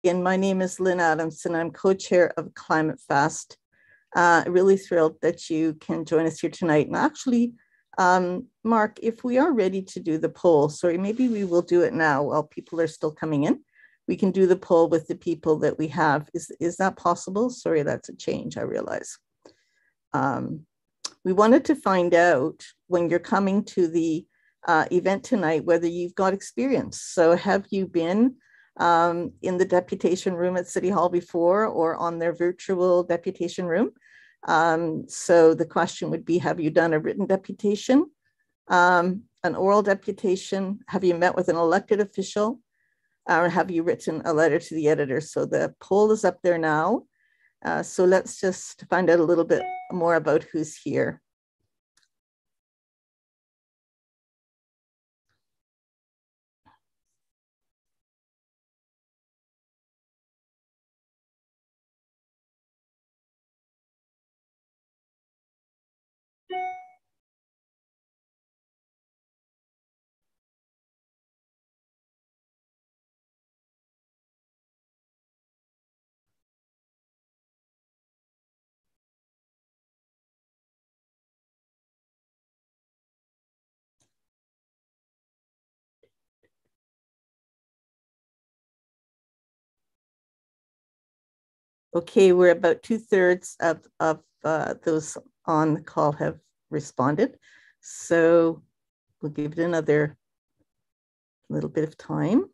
and my name is Lynn Adamson. I'm co-chair of Climate Fast. Really thrilled that you can join us here tonight. And actually, Mark, if we are ready to do the poll, sorry, maybe we will do it now while people are still coming in. We can do the poll with the people that we have. Is that possible? Sorry, that's a change, I realize. We wanted to find out when you're coming to the event tonight, whether you've got experience. So have you been in the deputation room at City Hall before or on their virtual deputation room? So the question would be, have you done a written deputation, an oral deputation? Have you met with an elected official? Or have you written a letter to the editor? So the poll is up there now. So let's just find out a little bit more about who's here. Okay, we're about 2/3 of those on the call have responded. So we'll give it another little bit of time.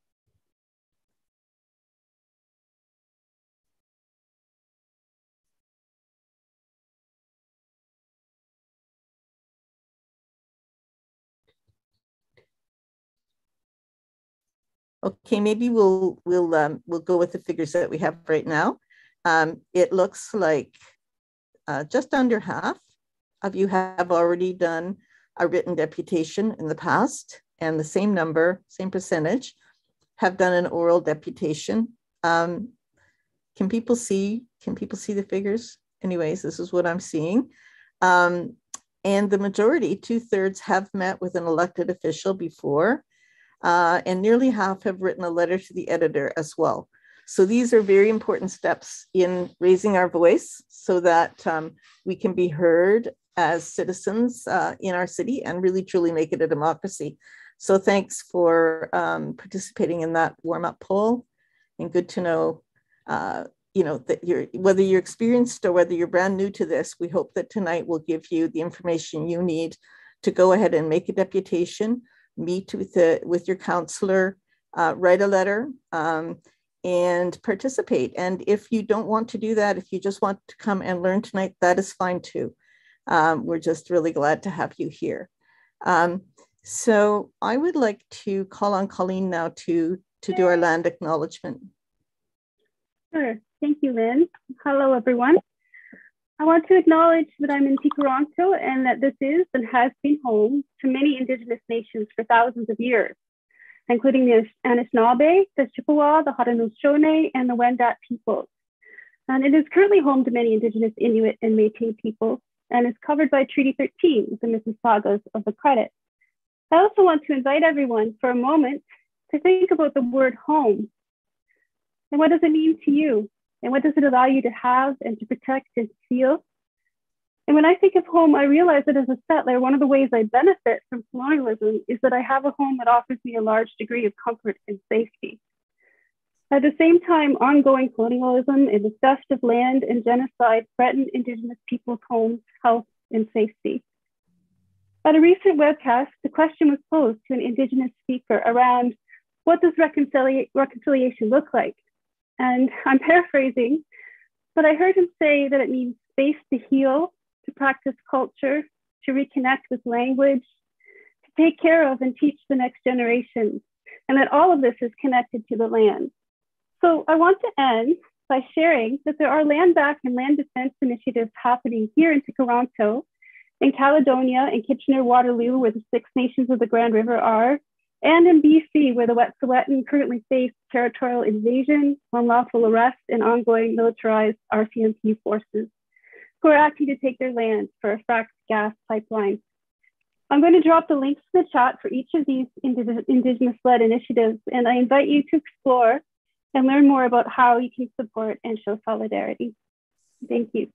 Okay, maybe we'll go with the figures that we have right now. It looks like just under half of you have already done a written deputation in the past, and the same number, same percentage, have done an oral deputation. Can people see the figures? Anyways, this is what I'm seeing. And the majority, 2/3, have met with an elected official before, and nearly half have written a letter to the editor as well. So these are very important steps in raising our voice so that we can be heard as citizens in our city and really truly make it a democracy. So thanks for participating in that warm-up poll, and good to know, that whether you're experienced or whether you're brand new to this, we hope that tonight will give you the information you need to go ahead and make a deputation, meet with your councillor, write a letter, and participate. And if you don't want to do that, if you just want to come and learn tonight, that is fine too. We're just really glad to have you here. So I would like to call on Colleen now to do our land acknowledgement. Sure, thank you, Lynn. Hello, everyone. I want to acknowledge that I'm in Toronto and that this is and has been home to many Indigenous nations for thousands of years, including the Anishinaabe, the Chippewa, the Haudenosaunee, and the Wendat peoples. And it is currently home to many Indigenous Inuit and Métis peoples, and is covered by Treaty 13 with the Mississaugas of the Credit. I also want to invite everyone for a moment to think about the word home. And what does it mean to you? And what does it allow you to have and to protect and feel? And when I think of home, I realize that as a settler, one of the ways I benefit from colonialism is that I have a home that offers me a large degree of comfort and safety. At the same time, ongoing colonialism and the theft of land and genocide threaten Indigenous people's homes, health, and safety. At a recent webcast, the question was posed to an Indigenous speaker around what does reconciliation look like? And I'm paraphrasing, but I heard him say that it means space to heal, to practice culture, to reconnect with language, to take care of and teach the next generation, and that all of this is connected to the land. So I want to end by sharing that there are land back and land defense initiatives happening here in Toronto, in Caledonia, in Kitchener-Waterloo, where the Six Nations of the Grand River are, and in BC, where the Wet'suwet'en currently face territorial invasion, unlawful arrest, and ongoing militarized RCMP forces who are acting to take their land for a fracked gas pipeline. I'm going to drop the links in the chat for each of these Indigenous-led initiatives, and I invite you to explore and learn more about how you can support and show solidarity. Thank you.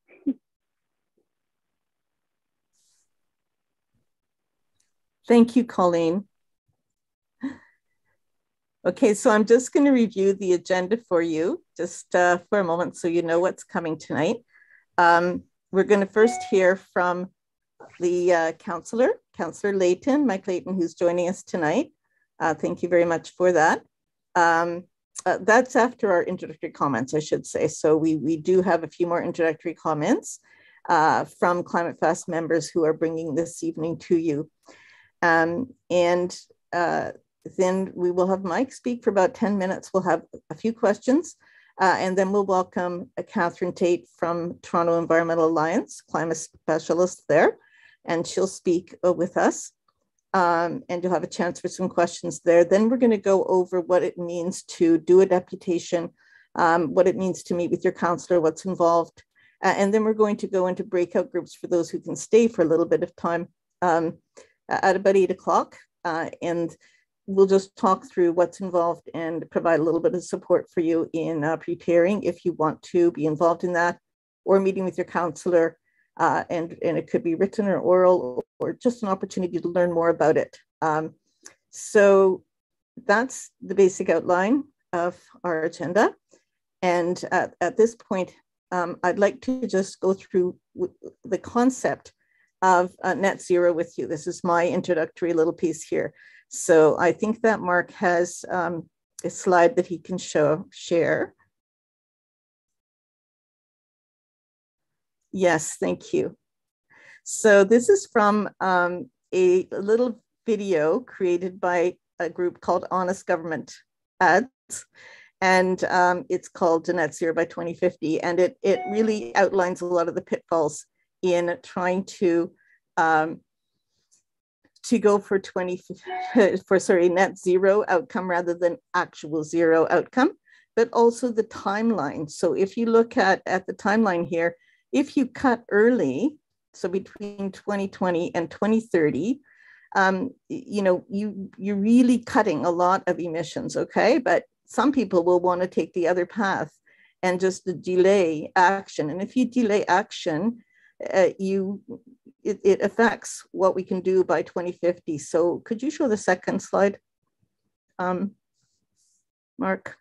Thank you, Colleen. Okay, so I'm just going to review the agenda for you just for a moment so you know what's coming tonight. We're going to first hear from the Councillor Clayton, Mike Clayton, who's joining us tonight. Thank you very much for that. That's after our introductory comments, I should say. So we do have a few more introductory comments from Climate Fast members who are bringing this evening to you. Then we will have Mike speak for about 10 minutes. We'll have a few questions, and then we'll welcome Catherine Tate from Toronto Environmental Alliance, climate specialist there, and she'll speak with us. And you'll have a chance for some questions there. Then we're going to go over what it means to do a deputation, what it means to meet with your councillor, what's involved. And then we're going to go into breakout groups for those who can stay for a little bit of time at about 8 o'clock. And we'll just talk through what's involved and provide a little bit of support for you in preparing if you want to be involved in that, or meeting with your councillor. And it could be written or oral, or just an opportunity to learn more about it. So that's the basic outline of our agenda. And at this point, I'd like to just go through the concept of net zero with you. This is my introductory little piece here. So I think that Mark has a slide that he can share. Yes, thank you. So this is from a little video created by a group called Honest Government Ads. And it's called Net Zero by 2050. And it really outlines a lot of the pitfalls in trying to go for net zero outcome rather than actual zero outcome, but also the timeline. So if you look at the timeline here, if you cut early, so between 2020 and 2030, you're really cutting a lot of emissions, okay? But some people will want to take the other path and just delay action. And if you delay action, it affects what we can do by 2050. So could you show the second slide, Mark?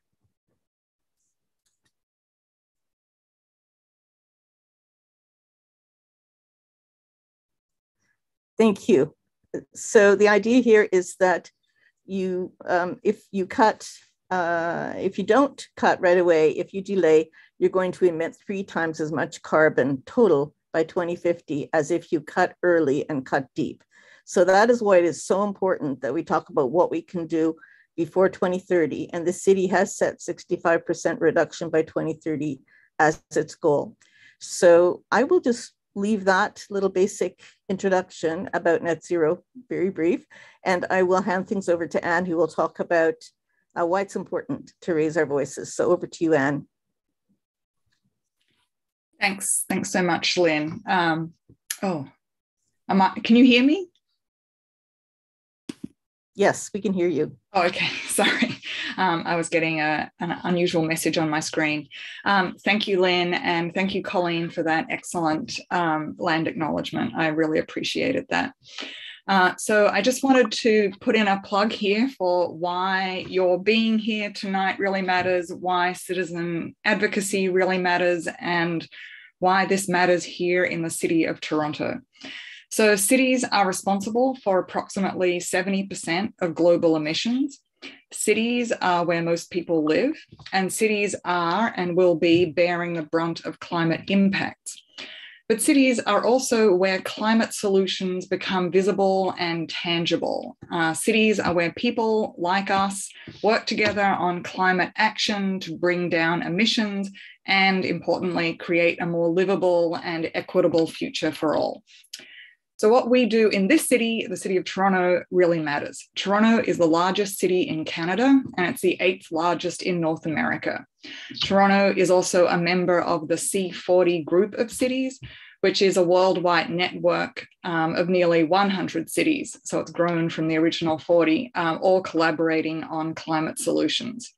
Thank you. So the idea here is that if you don't cut right away, if you delay, you're going to emit 3 times as much carbon total by 2050 as if you cut early and cut deep. So that is why it is so important that we talk about what we can do before 2030. And the city has set 65% reduction by 2030 as its goal. So I will just leave that little basic introduction about net zero very brief, and I will hand things over to Anne, who will talk about why it's important to raise our voices. So over to you, Anne. Thanks so much, Lynn. Can you hear me? Yes, we can hear you. Oh, okay, sorry. I was getting an unusual message on my screen. Thank you, Lynn, and thank you, Colleen, for that excellent land acknowledgement. I really appreciated that. So I just wanted to put in a plug here for why your being here tonight really matters, why citizen advocacy really matters, and why this matters here in the city of Toronto. So cities are responsible for approximately 70% of global emissions. Cities are where most people live, and cities are and will be bearing the brunt of climate impacts. But cities are also where climate solutions become visible and tangible. Cities are where people like us work together on climate action to bring down emissions and, importantly, create a more livable and equitable future for all. So what we do in this city, the city of Toronto, really matters. Toronto is the largest city in Canada, and it's the 8th largest in North America. Toronto is also a member of the C40 group of cities, which is a worldwide network of nearly 100 cities. So it's grown from the original 40, all collaborating on climate solutions.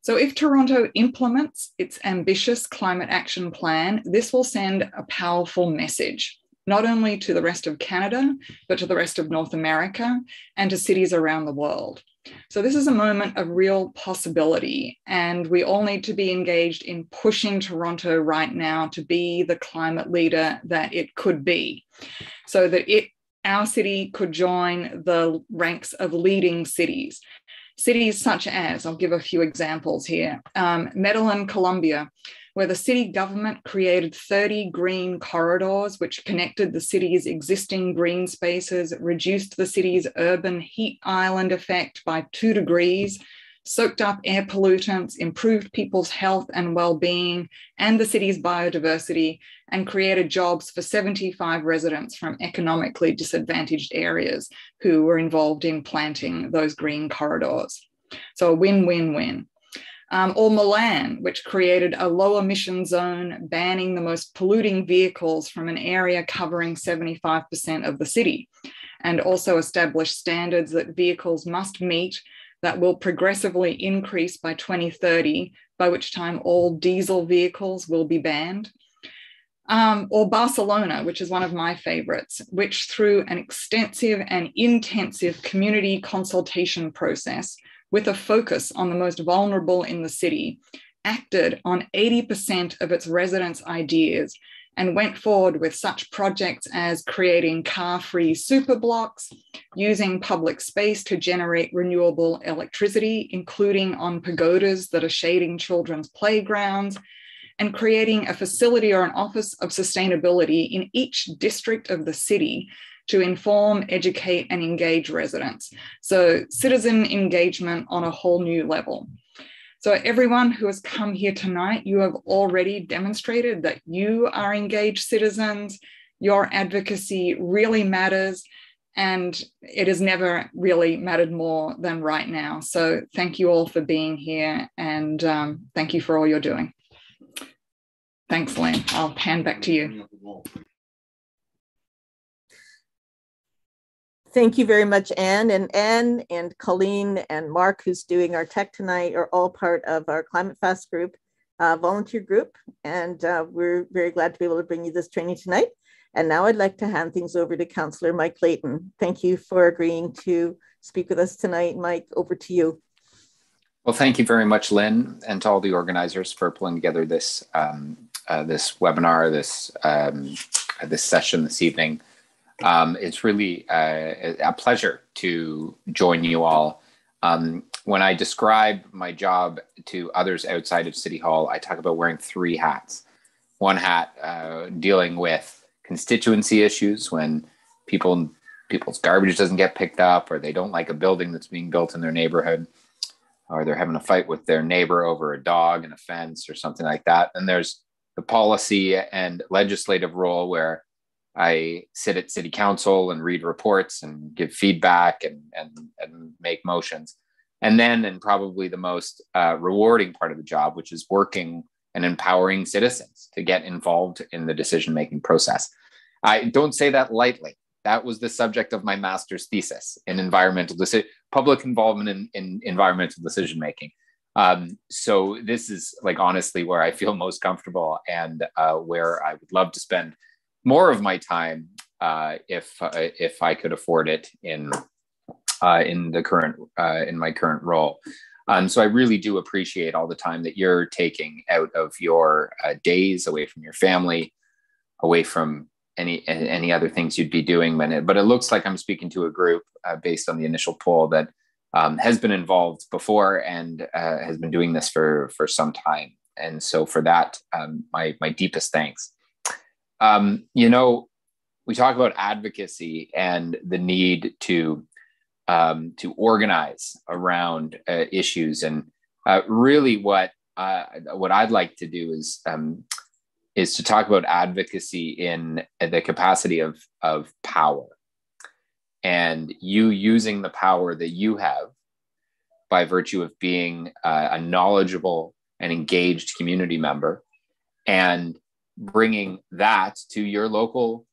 So if Toronto implements its ambitious climate action plan, this will send a powerful message, not only to the rest of Canada, but to the rest of North America and to cities around the world. So this is a moment of real possibility, and we all need to be engaged in pushing Toronto right now to be the climate leader that it could be, so that our city could join the ranks of leading cities. Cities such as, I'll give a few examples here, Medellin, Colombia, where the city government created 30 green corridors which connected the city's existing green spaces, reduced the city's urban heat island effect by 2 degrees, soaked up air pollutants, improved people's health and well-being and the city's biodiversity, and created jobs for 75 residents from economically disadvantaged areas who were involved in planting those green corridors. So a win-win-win. Or Milan, which created a low emission zone banning the most polluting vehicles from an area covering 75% of the city, and also established standards that vehicles must meet that will progressively increase by 2030, by which time all diesel vehicles will be banned. Or Barcelona, which is one of my favorites, which through an extensive and intensive community consultation process with a focus on the most vulnerable in the city, acted on 80% of its residents' ideas and went forward with such projects as creating car-free superblocks, using public space to generate renewable electricity, including on pagodas that are shading children's playgrounds, and creating a facility or an office of sustainability in each district of the city to inform, educate, and engage residents. So citizen engagement on a whole new level. So everyone who has come here tonight, you have already demonstrated that you are engaged citizens, your advocacy really matters, and it has never really mattered more than right now. So thank you all for being here, and thank you for all you're doing. Thanks, Lynn. I'll hand back to you. Thank you very much, Anne. And Anne and Colleen and Mark, who's doing our tech tonight, are all part of our Climate Fast group, volunteer group. And we're very glad to be able to bring you this training tonight. And now I'd like to hand things over to Councillor Mike Clayton. Thank you for agreeing to speak with us tonight. Mike, over to you. Well, thank you very much, Lynn, and to all the organizers for pulling together this this webinar, this session this evening. It's really a pleasure to join you all. When I describe my job to others outside of City Hall, I talk about wearing 3 hats. One hat dealing with constituency issues, when people's garbage doesn't get picked up, or they don't like a building that's being built in their neighborhood, or they're having a fight with their neighbor over a dog and a fence or something like that. And there's the policy and legislative role, where I sit at City Council and read reports and give feedback and make motions. And then, and probably the most rewarding part of the job, which is working and empowering citizens to get involved in the decision-making process. I don't say that lightly. That was the subject of my master's thesis in public involvement in environmental decision-making. So this is, like, honestly where I feel most comfortable, and where I would love to spend more of my time if I could afford it in my current role. So I really do appreciate all the time that you're taking out of your days, away from your family, away from any other things you'd be doing. But it looks like I'm speaking to a group based on the initial poll that has been involved before and has been doing this for some time. And so for that, my deepest thanks. You know, we talk about advocacy and the need to organize around issues, and really what I'd like to do is to talk about advocacy in the capacity of power, and you using the power that you have by virtue of being a knowledgeable and engaged community member, and bringing that to your local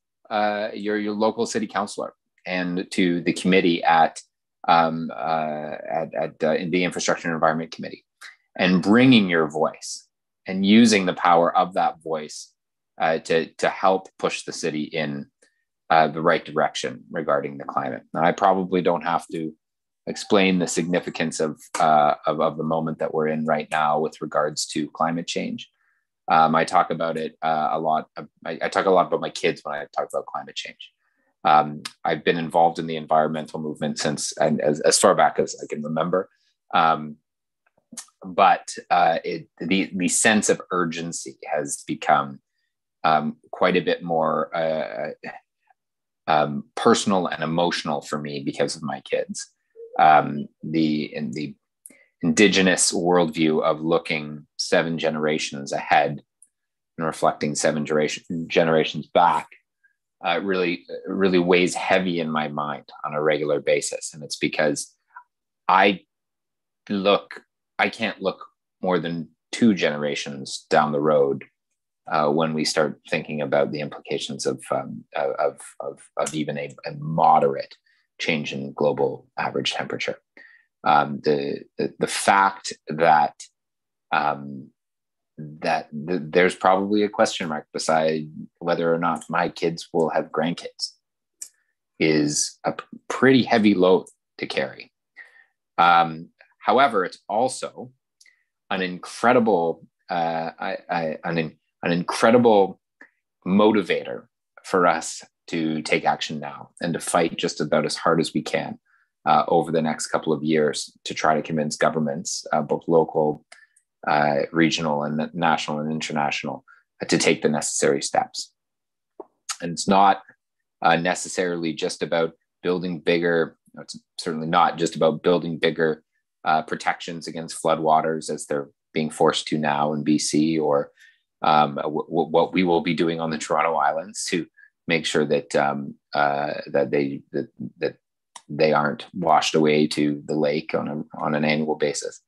your local city councillor and to the committee at the Infrastructure and Environment Committee. and bringing your voice and using the power of that voice to help push the city in the right direction regarding the climate. Now, I probably don't have to explain the significance of the moment that we're in right now with regards to climate change. I talk about it a lot. I talk a lot about my kids when I talk about climate change. I've been involved in the environmental movement since as far back as I can remember. But the sense of urgency has become quite a bit more personal and emotional for me because of my kids. The Indigenous worldview of looking 7 generations ahead and reflecting 7 generations back really weighs heavy in my mind on a regular basis. And it's because I can't look more than 2 generations down the road when we start thinking about the implications of even a moderate change in global average temperature. The fact that there's probably a question mark beside whether or not my kids will have grandkids is a pretty heavy load to carry. However, it's also an incredible an incredible motivator for us to take action now and to fight just about as hard as we can over the next couple of years to try to convince governments, both local, regional, and national and international, to take the necessary steps. And it's not necessarily just about building bigger, it's certainly not just about building bigger protections against floodwaters as they're being forced to now in BC, or what we will be doing on the Toronto Islands to make sure that that they aren't washed away to the lake on an annual basis.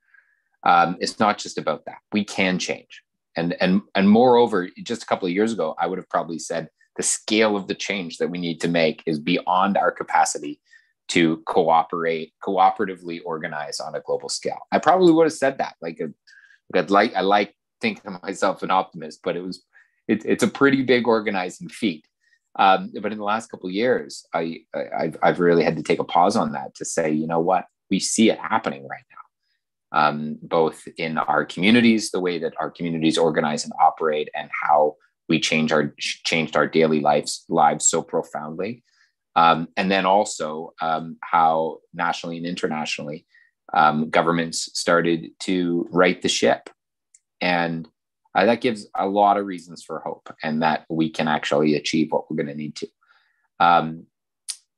It's not just about that. We can change, and moreover, just a couple of years ago, I would have probably said the scale of the change that we need to make is beyond our capacity to cooperatively organize on a global scale. I probably would have said that. I like thinking of myself an optimist, but it's a pretty big organizing feat. But in the last couple of years, I've really had to take a pause on that to say, you know what, we see it happening right now, both in our communities, the way that our communities organize and operate, and how we changed our daily lives so profoundly, and then also how nationally and internationally governments started to right the ship, and that gives a lot of reasons for hope, and that we can actually achieve what we're going to need to.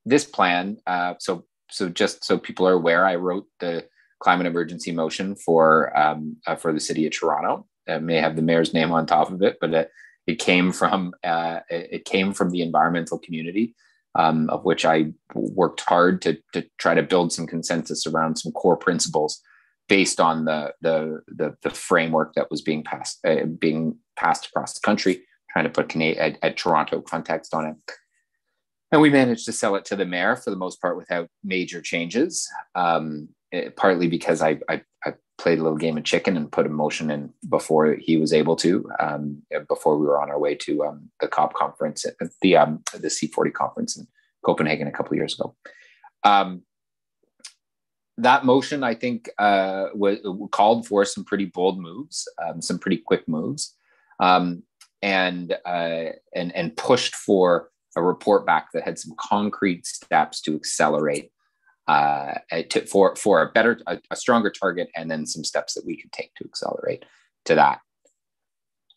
This plan, so just so people are aware, I wrote the climate emergency motion for the city of Toronto. It may have the mayor's name on top of it, but it came from the environmental community, of which I worked hard to try to build some consensus around some core principles based on the framework that was being passed across the country, trying to put a Toronto context on it. And we managed to sell it to the mayor for the most part without major changes, partly because I played a little game of chicken and put a motion in before he was able to, before we were on our way to the COP conference, the C40 conference in Copenhagen a couple of years ago. That motion, I think, called for some pretty bold moves, some pretty quick moves, and pushed for a report back that had some concrete steps to accelerate for a stronger target, and then some steps that we could take to accelerate to that.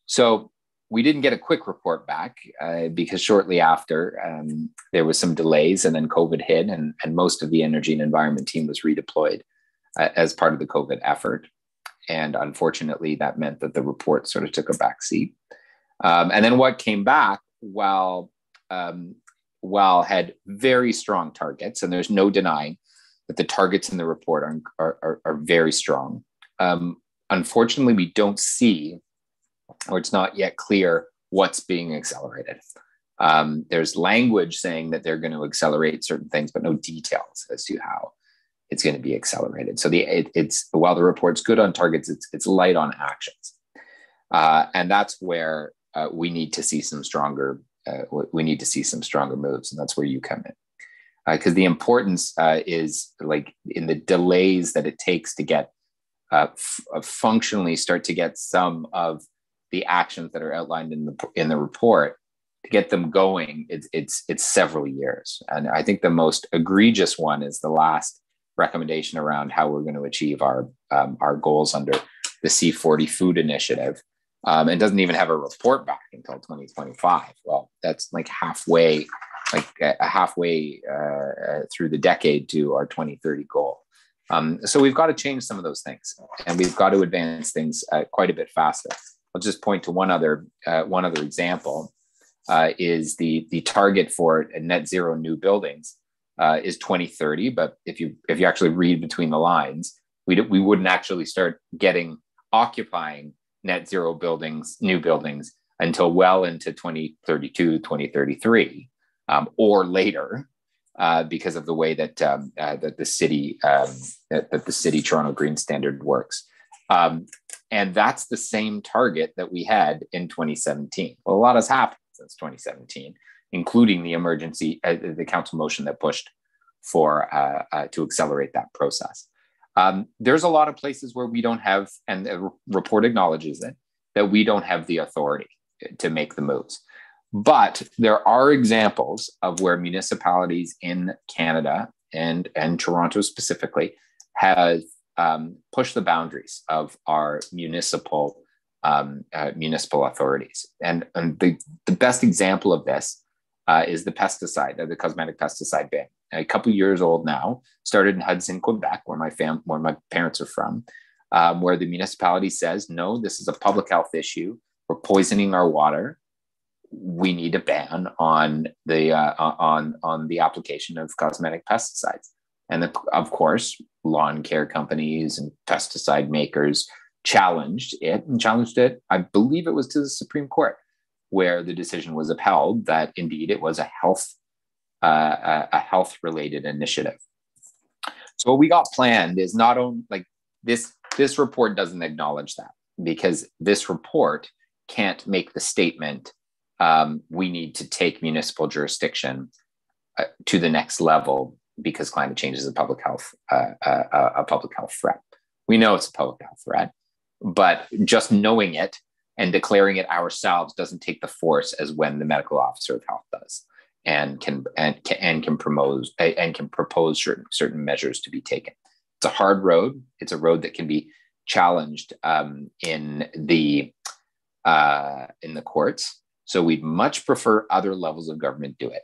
So we didn't get a quick report back because shortly after there was some delays, and then COVID hit, and most of the energy and environment team was redeployed as part of the COVID effort. And unfortunately, that meant that the report sort of took a back seat. And then what came back, while had very strong targets, and there's no denying that the targets in the report are very strong. Unfortunately, we don't see, or it's not yet clear, what's being accelerated. There's language saying that they're going to accelerate certain things, but no details as to how. it's going to be accelerated. So it's while the report's good on targets, it's light on actions, and that's where we need to see some stronger moves, and that's where you come in, because the importance is like in the delays that it takes to get functionally start to get some of the actions that are outlined in the report, to get them going. It's several years, and I think the most egregious one is the last recommendation around how we're going to achieve our goals under the C40 food initiative. It doesn't even have a report back until 2025. Well, that's like halfway through the decade to our 2030 goal. So we've got to change some of those things, and we've got to advance things quite a bit faster. I'll just point to one other example. Is the target for net zero new buildings is 2030, but if you actually read between the lines, we wouldn't actually start occupying net zero new buildings until well into 2032, 2033, or later, because of the way that the city Toronto Green Standard works. And that's the same target that we had in 2017. Well, a lot has happened since 2017, including the emergency, the council motion that pushed for to accelerate that process. There's a lot of places where we don't have, and the report acknowledges it, that we don't have the authority to make the moves. But there are examples of where municipalities in Canada and Toronto specifically have pushed the boundaries of our municipal authorities. And the best example of this is the cosmetic pesticide ban. A couple years old now, started in Hudson, Quebec, where my parents are from, where the municipality says, no, this is a public health issue. We're poisoning our water. We need a ban on the application of cosmetic pesticides. And of course, lawn care companies and pesticide makers challenged it. I believe it was to the Supreme Court, where the decision was upheld that indeed it was a health-related initiative. So what we got planned is not only like this report doesn't acknowledge that, because this report can't make the statement, we need to take municipal jurisdiction to the next level because climate change is a public health threat. We know it's a public health threat, but just knowing it and declaring it ourselves doesn't take the force as when the medical officer of health does, and can propose certain measures to be taken. It's a hard road. It's a road that can be challenged in the courts. So we'd much prefer other levels of government do it.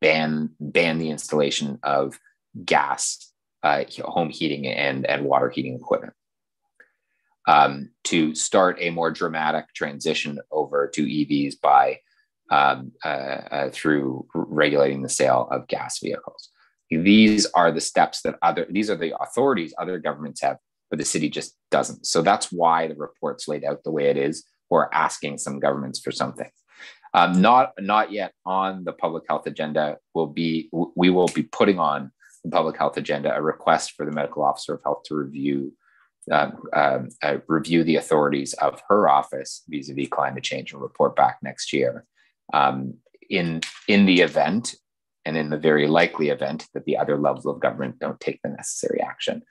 Ban the installation of gas, home heating and water heating equipment. To start a more dramatic transition over to EVs by through regulating the sale of gas vehicles. These are the steps these are the authorities other governments have, but the city just doesn't. So that's why the report's laid out the way it is. We're asking some governments for something. Not yet on the public health agenda. We will be putting on the public health agenda a request for the medical officer of health to review the authorities of her office vis-a-vis climate change and report back next year. In the event, and in the very likely event that the other levels of government don't take the necessary action,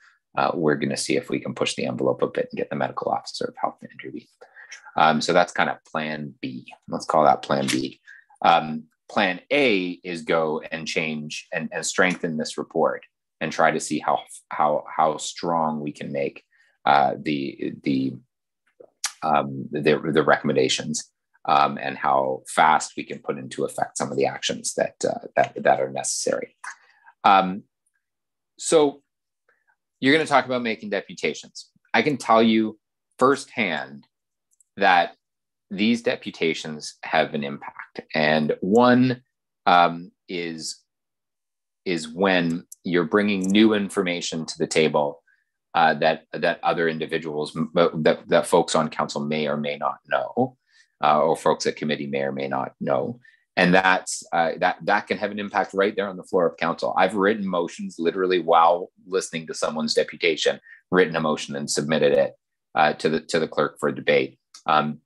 we're going to see if we can push the envelope a bit and get the medical officer of health to intervene. So that's kind of plan B. Let's call that plan B. Plan A is go and change and strengthen this report and try to see how strong we can make the recommendations and how fast we can put into effect some of the actions that are necessary. So you're going to talk about making deputations. I can tell you firsthand that these deputations have an impact, and one is when you're bringing new information to the table that other individuals, that folks on council may or may not know, or folks at committee may or may not know, And that's that can have an impact right there on the floor of council. I've written motions literally while listening to someone's deputation, written a motion and submitted it to the clerk for debate,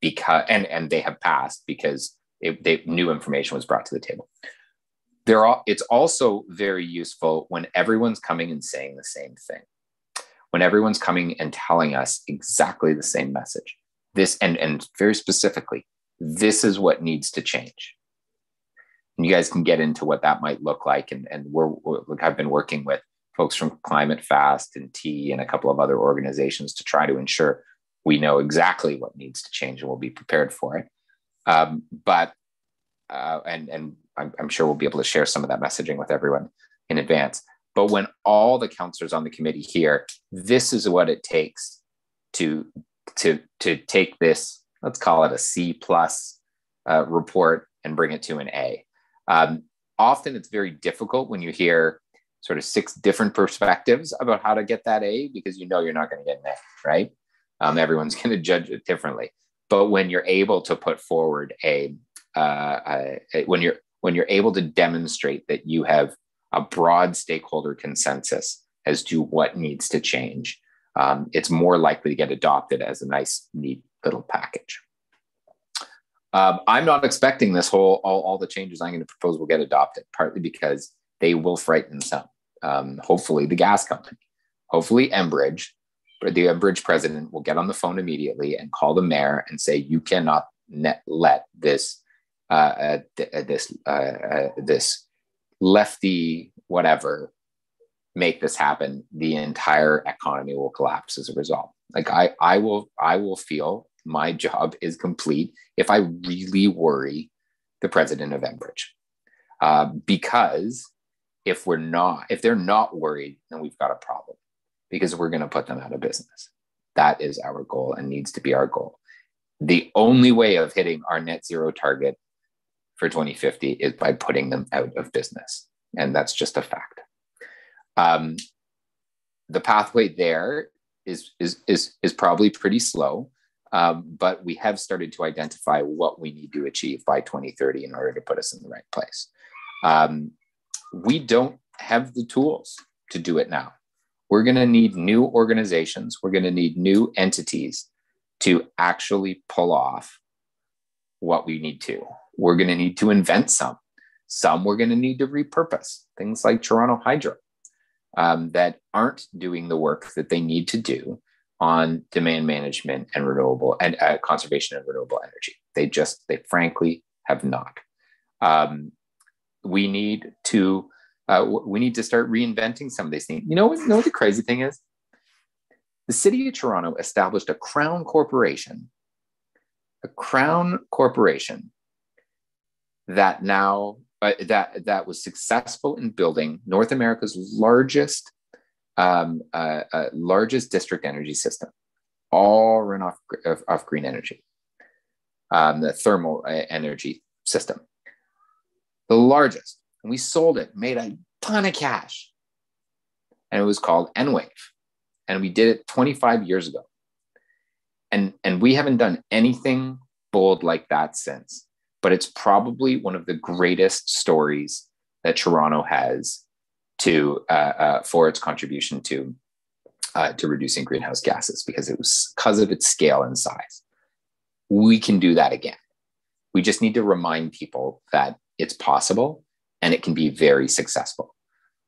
because and they have passed because new information was brought to the table. It's also very useful when everyone's coming and saying the same thing, when everyone's coming and telling us exactly the same message. This and very specifically, this is what needs to change. And you guys can get into what that might look like. And I've been working with folks from Climate Fast and T and a couple of other organizations to try to ensure we know exactly what needs to change and we'll be prepared for it. I'm sure we'll be able to share some of that messaging with everyone in advance. But when all the councillors on the committee here, this is what it takes to take this, let's call it a C plus report, and bring it to an A. Often it's very difficult when you hear sort of 6 different perspectives about how to get that A, because you know you're not going to get an A, right? Everyone's going to judge it differently. But when you're able to put forward when you're able to demonstrate that you have a broad stakeholder consensus as to what needs to change, it's more likely to get adopted as a nice, neat little package. I'm not expecting this all the changes I'm going to propose will get adopted, partly because they will frighten some. Hopefully the gas company, hopefully Enbridge, but the Enbridge president will get on the phone immediately and call the mayor and say, you cannot let this this lefty whatever make this happen. The entire economy will collapse as a result. Like I will feel my job is complete if I really worry the president of Enbridge, because if they're not worried, then we've got a problem, because we're going to put them out of business. That is our goal and needs to be our goal. The only way of hitting our net zero target for 2050 is by putting them out of business. And that's just a fact. The pathway there is probably pretty slow, but we have started to identify what we need to achieve by 2030 in order to put us in the right place. We don't have the tools to do it now. We're going to need new organizations. We're going to need new entities to actually pull off what we need to. We're going to need to invent some. Some we're going to need to repurpose, things like Toronto Hydro, that aren't doing the work that they need to do on demand management and renewable and conservation and renewable energy. They frankly have not. We need to start reinventing some of these things. You know what the crazy thing is? The city of Toronto established a crown corporation that now that was successful in building North America's largest district energy system, all run off green energy, the thermal energy system, the largest. And we sold it, made a ton of cash, and it was called Enwave, and we did it 25 years ago, and we haven't done anything bold like that since. But it's probably one of the greatest stories that Toronto has for its contribution to reducing greenhouse gases, because of its scale and size. We can do that again. We just need to remind people that it's possible and it can be very successful.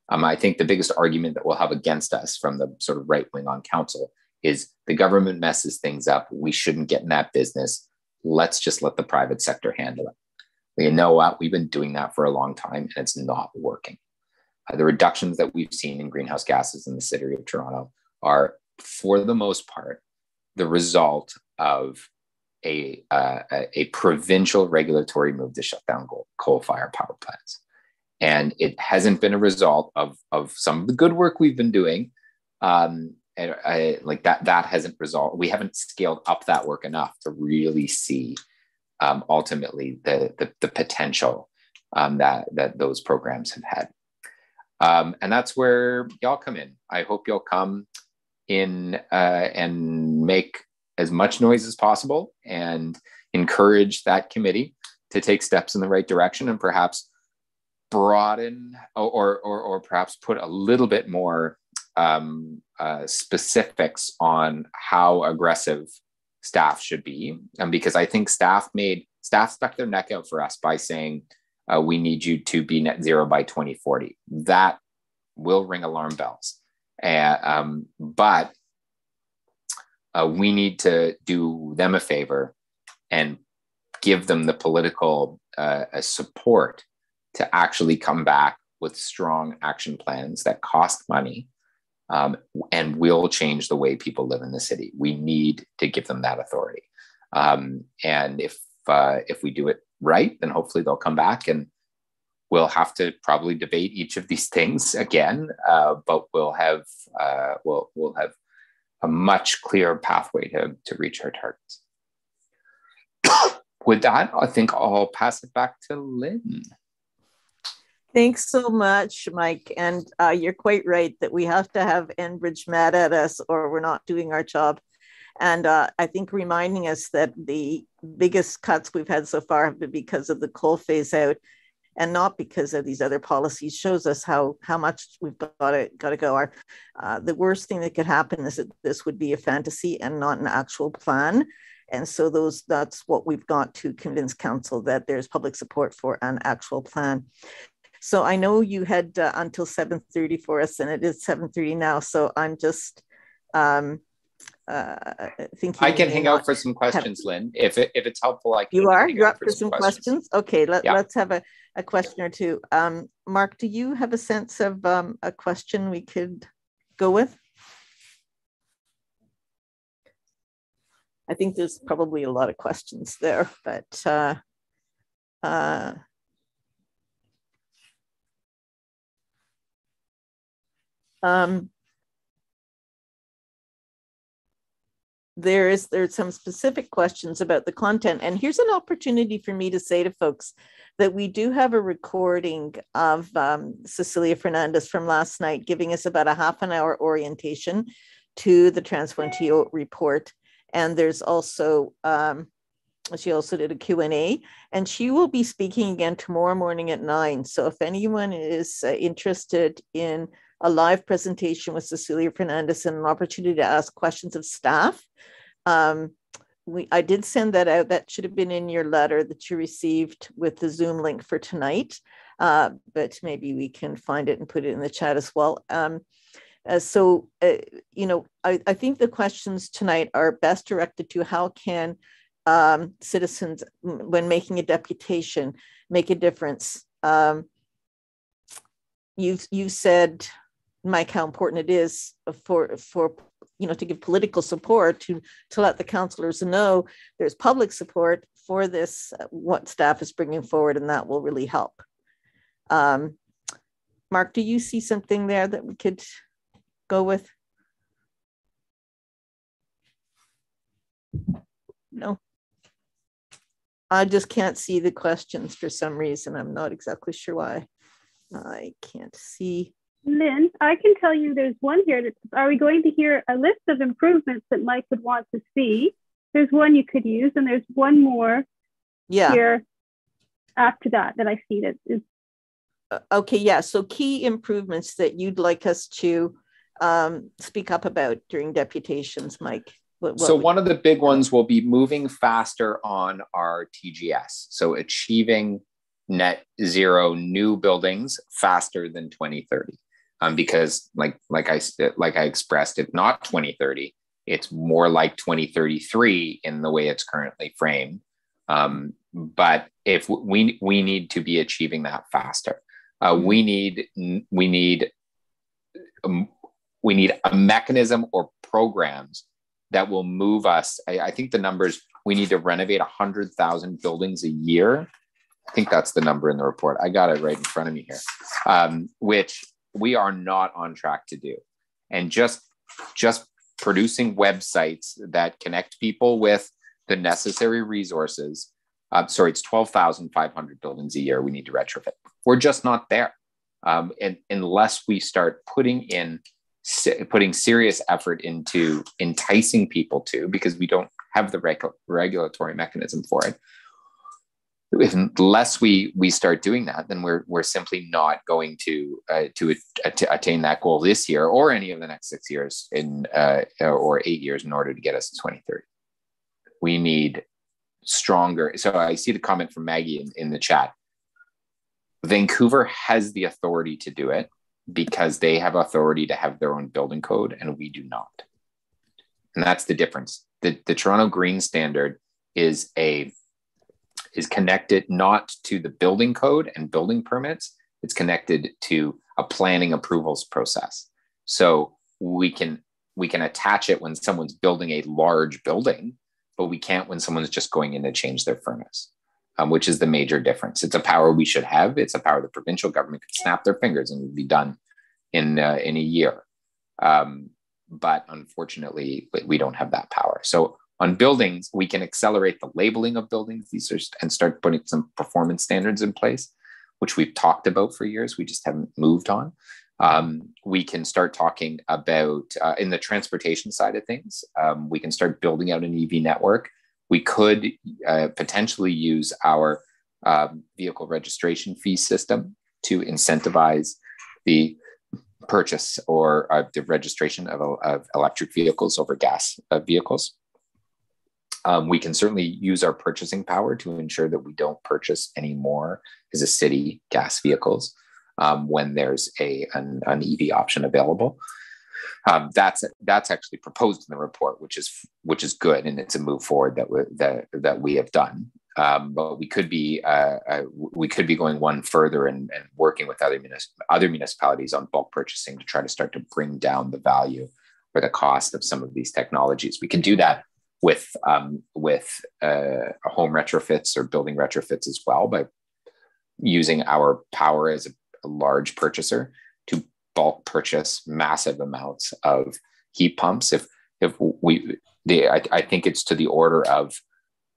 I think the biggest argument that we'll have against us from the sort of right wing on council is the government messes things up. We shouldn't get in that business. Let's just let the private sector handle it. You know what? We've been doing that for a long time and it's not working. The reductions that we've seen in greenhouse gases in the city of Toronto are, for the most part, the result of a provincial regulatory move to shut down coal-fired power plants. And it hasn't been a result of some of the good work we've been doing. Like that hasn't resolved. We haven't scaled up that work enough to really see ultimately the potential that those programs have had. And that's where y'all come in. I hope you'll come in and make as much noise as possible and encourage that committee to take steps in the right direction and perhaps broaden or perhaps put a little bit more specifics on how aggressive staff should be. And because I think staff stuck their neck out for us by saying, we need you to be net zero by 2040. That will ring alarm bells. But we need to do them a favor and give them the political support to actually come back with strong action plans that cost money and will change the way people live in the city. We need to give them that authority. And if we do it right, then hopefully they'll come back, and we'll have to probably debate each of these things again, but we'll have a much clearer pathway to reach our targets. With that, I think I'll pass it back to Lynn. Thanks so much, Mike. And you're quite right that we have to have Enbridge mad at us or we're not doing our job. And I think reminding us that the biggest cuts we've had so far have been because of the coal phase out and not because of these other policies shows us how much we've got to go. The worst thing that could happen is that this would be a fantasy and not an actual plan. And so that's what we've got to convince council, that there's public support for an actual plan. So I know you had until 7:30 for us, and it is 7:30 now. So I'm just thinking. I can hang out for some questions, Lynn. If it's helpful, I can. You're up for some questions? Okay, let's have a question or two. Mark, do you have a sense of a question we could go with? I think there's probably a lot of questions there, but there's some specific questions about the content. And here's an opportunity for me to say to folks that we do have a recording of Cecilia Fernandez from last night, giving us about a half an hour orientation to the Trans Frontier report. And there's also, she also did a Q&A, and she will be speaking again tomorrow morning at 9. So if anyone is interested in a live presentation with Cecilia Fernandez and an opportunity to ask questions of staff, I did send that out. That should have been in your letter that you received with the Zoom link for tonight, but maybe we can find it and put it in the chat as well. I think the questions tonight are best directed to how can citizens, when making a deputation, make a difference. You said, Mike, how important it is for to give political support to let the councillors know there's public support for this, what staff is bringing forward, and that will really help. Mark, do you see something there that we could go with? No. I just can't see the questions for some reason. I'm not exactly sure why. I can't see. Lynn, I can tell you there's one here. Are we going to hear a list of improvements that Mike would want to see? There's one you could use, and there's one more here after that I see that is. Okay, yeah. So key improvements that you'd like us to speak up about during deputations, Mike. One of the big ones will be moving faster on our TGS. So achieving net zero new buildings faster than 2030. Because like I expressed, if not 2030, it's more like 2033 in the way it's currently framed. But if we need to be achieving that faster, we need a mechanism or programs that will move us. I think the numbers, we need to renovate 100,000 buildings a year. I think that's the number in the report. I got it right in front of me here, which we are not on track to do. And just producing websites that connect people with the necessary resources. It's 12,500 buildings a year we need to retrofit. We're just not there. And unless we start putting serious effort into enticing people to, because we don't have the regulatory mechanism for it, unless we start doing that, then we're simply not going to attain that goal this year or any of the next 6 years or 8 years in order to get us to 2030. We need stronger. So I see the comment from Maggie in the chat. Vancouver has the authority to do it because they have authority to have their own building code and we do not. And that's the difference. The Toronto Green Standard is connected not to the building code and building permits. It's connected to a planning approvals process. So we can attach it when someone's building a large building, but we can't when someone's just going in to change their furnace, which is the major difference. It's a power we should have. It's a power the provincial government could snap their fingers and it would be done in a year. But unfortunately, we don't have that power. So on buildings, we can accelerate the labeling of buildings and start putting some performance standards in place, which we've talked about for years. We just haven't moved on. We can start talking about, in the transportation side of things, we can start building out an EV network. We could potentially use our vehicle registration fee system to incentivize the purchase or the registration of electric vehicles over gas vehicles. We can certainly use our purchasing power to ensure that we don't purchase any more as a city gas vehicles when there's an EV option available. That's actually proposed in the report, which is good, and it's a move forward that we have done. But we could be going one further and working with other municipalities on bulk purchasing to try to start to bring down the value or the cost of some of these technologies. We can do that with home retrofits or building retrofits as well, by using our power as a large purchaser to bulk purchase massive amounts of heat pumps. I think it's to the order of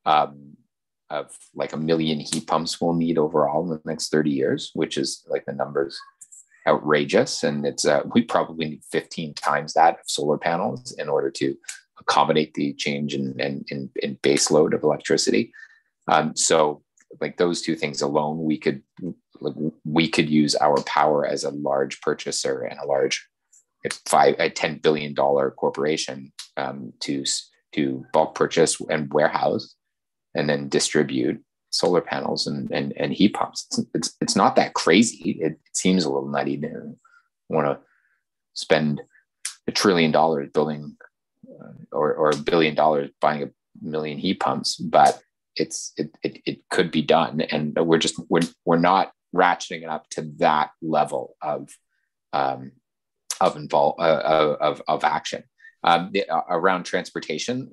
like 1 million heat pumps we'll need overall in the next 30 years, which is like the numbers outrageous. And it's we probably need 15 times that of solar panels in order to accommodate the change in base load of electricity. So like those two things alone, we could use our power as a large purchaser and a large $10 billion corporation to bulk purchase and warehouse and then distribute solar panels and heat pumps. It's not that crazy. It seems a little nutty to want to spend $1 trillion building or $1 billion buying 1 million heat pumps, but it could be done, and we're not ratcheting it up to that level of action around transportation.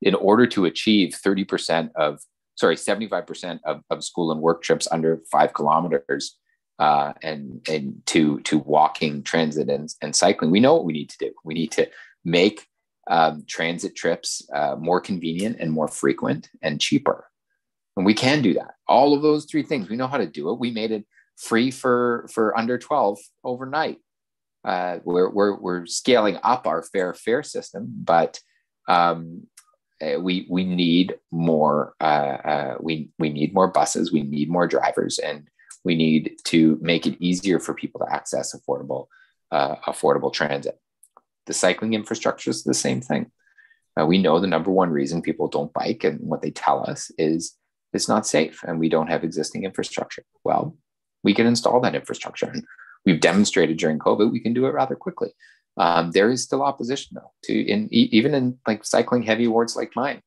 In order to achieve 75% of school and work trips under 5 kilometers, and to walking, transit, and cycling, we know what we need to do. We need to make transit trips more convenient and more frequent and cheaper. And we can do that. All of those 3 things, we know how to do it. We made it free for under 12 overnight. We're scaling up our fair fare system, but we need more. We need more buses. We need more drivers, and we need to make it easier for people to access affordable transit. The cycling infrastructure is the same thing. We know the number one reason people don't bike, and what they tell us is it's not safe and we don't have existing infrastructure. Well, we can install that infrastructure, and we've demonstrated during COVID we can do it rather quickly. There is still opposition though, even in like cycling heavy wards like mine.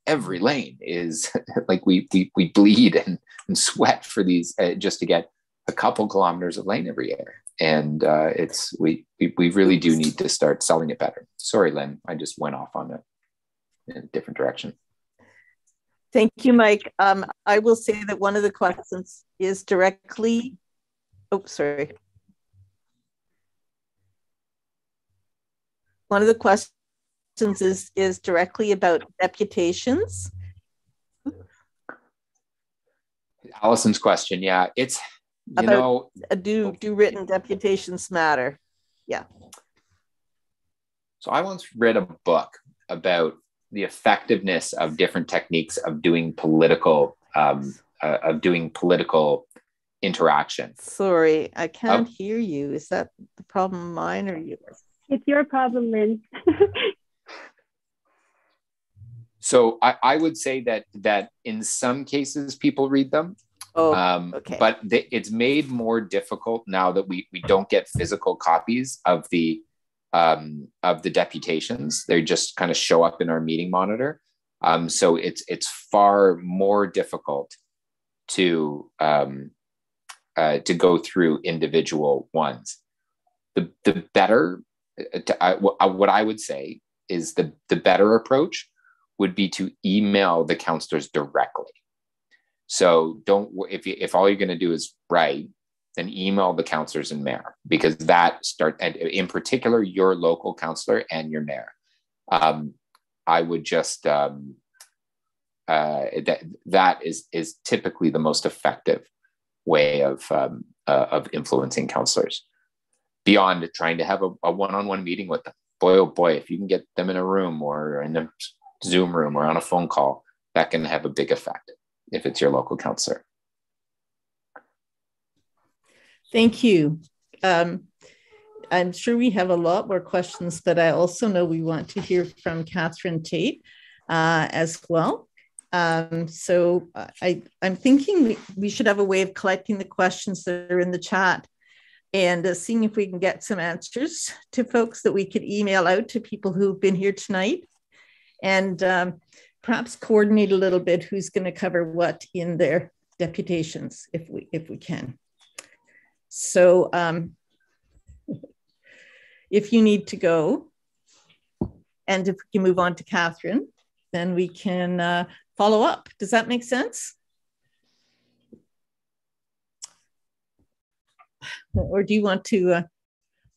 Every lane is like we bleed and sweat for these just to get a couple kilometers of lane every year. And we really do need to start selling it better. Sorry, Lynn, I just went off on a different direction. Thank you, Mike. I will say that one of the questions is directly, one of the questions is directly about deputations. Allison's question, yeah, it's, do written deputations matter? Yeah. So I once read a book about the effectiveness of different techniques of doing political doing political interaction. Sorry, I can't hear you. Is that the problem, mine or yours? It's your problem, Lynn. So I would say that in some cases people read them. Okay. But it's made more difficult now that we don't get physical copies of the deputations. They just kind of show up in our meeting monitor. So it's far more difficult to go through individual ones. The better, what I would say is the better approach would be to email the councillors directly. So if all you're going to do is write, then email the councillors and mayor, because and in particular your local councillor and your mayor. I would just that is typically the most effective way of influencing councillors, beyond trying to have a one-on-one meeting with them. Boy, oh boy, if you can get them in a room or in a Zoom room or on a phone call, that can have a big effect if it's your local councillor. Thank you. I'm sure we have a lot more questions, but I also know we want to hear from Catherine Tate as well. So I'm thinking we should have a way of collecting the questions that are in the chat and seeing if we can get some answers to folks that we could email out to people who've been here tonight, and perhaps coordinate a little bit who's going to cover what in their deputations if we can. So if you need to go, and if we can move on to Catherine, then we can follow up. Does that make sense? Or do you want to,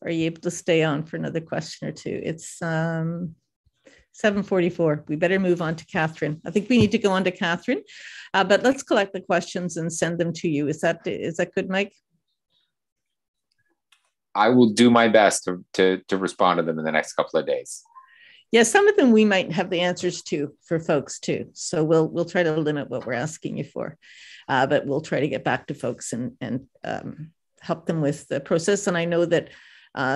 are you able to stay on for another question or two? It's 7:44. We better move on to Catherine. I think we need to go on to Catherine, but let's collect the questions and send them to you. Is that good, Mike? I will do my best to respond to them in the next couple of days. Yeah, some of them we might have the answers to for folks too. So we'll try to limit what we're asking you for, but we'll try to get back to folks and help them with the process. And I know that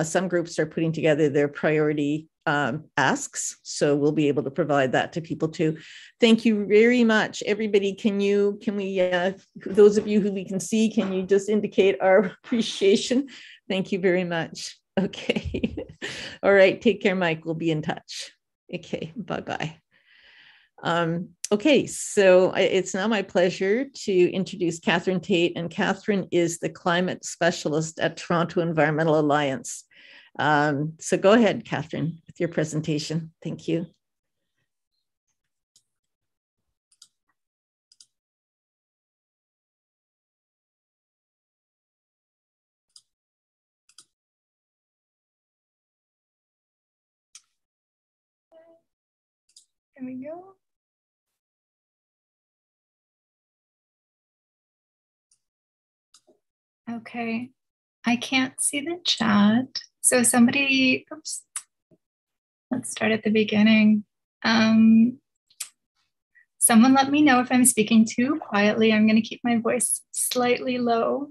some groups are putting together their priority asks, so we'll be able to provide that to people too. Thank you very much, everybody. Can we those of you who we can see, can you just indicate our appreciation? Thank you very much. Okay. All right. Take care, Mike. We'll be in touch. Okay. Bye-bye. Okay. So it's now my pleasure to introduce Catherine Tate, and Catherine is the climate specialist at Toronto Environmental Alliance. So go ahead, Catherine, with your presentation. Thank you. There we go. Okay, I can't see the chat. So somebody, oops, let's start at the beginning. Someone let me know if I'm speaking too quietly. I'm going to keep my voice slightly low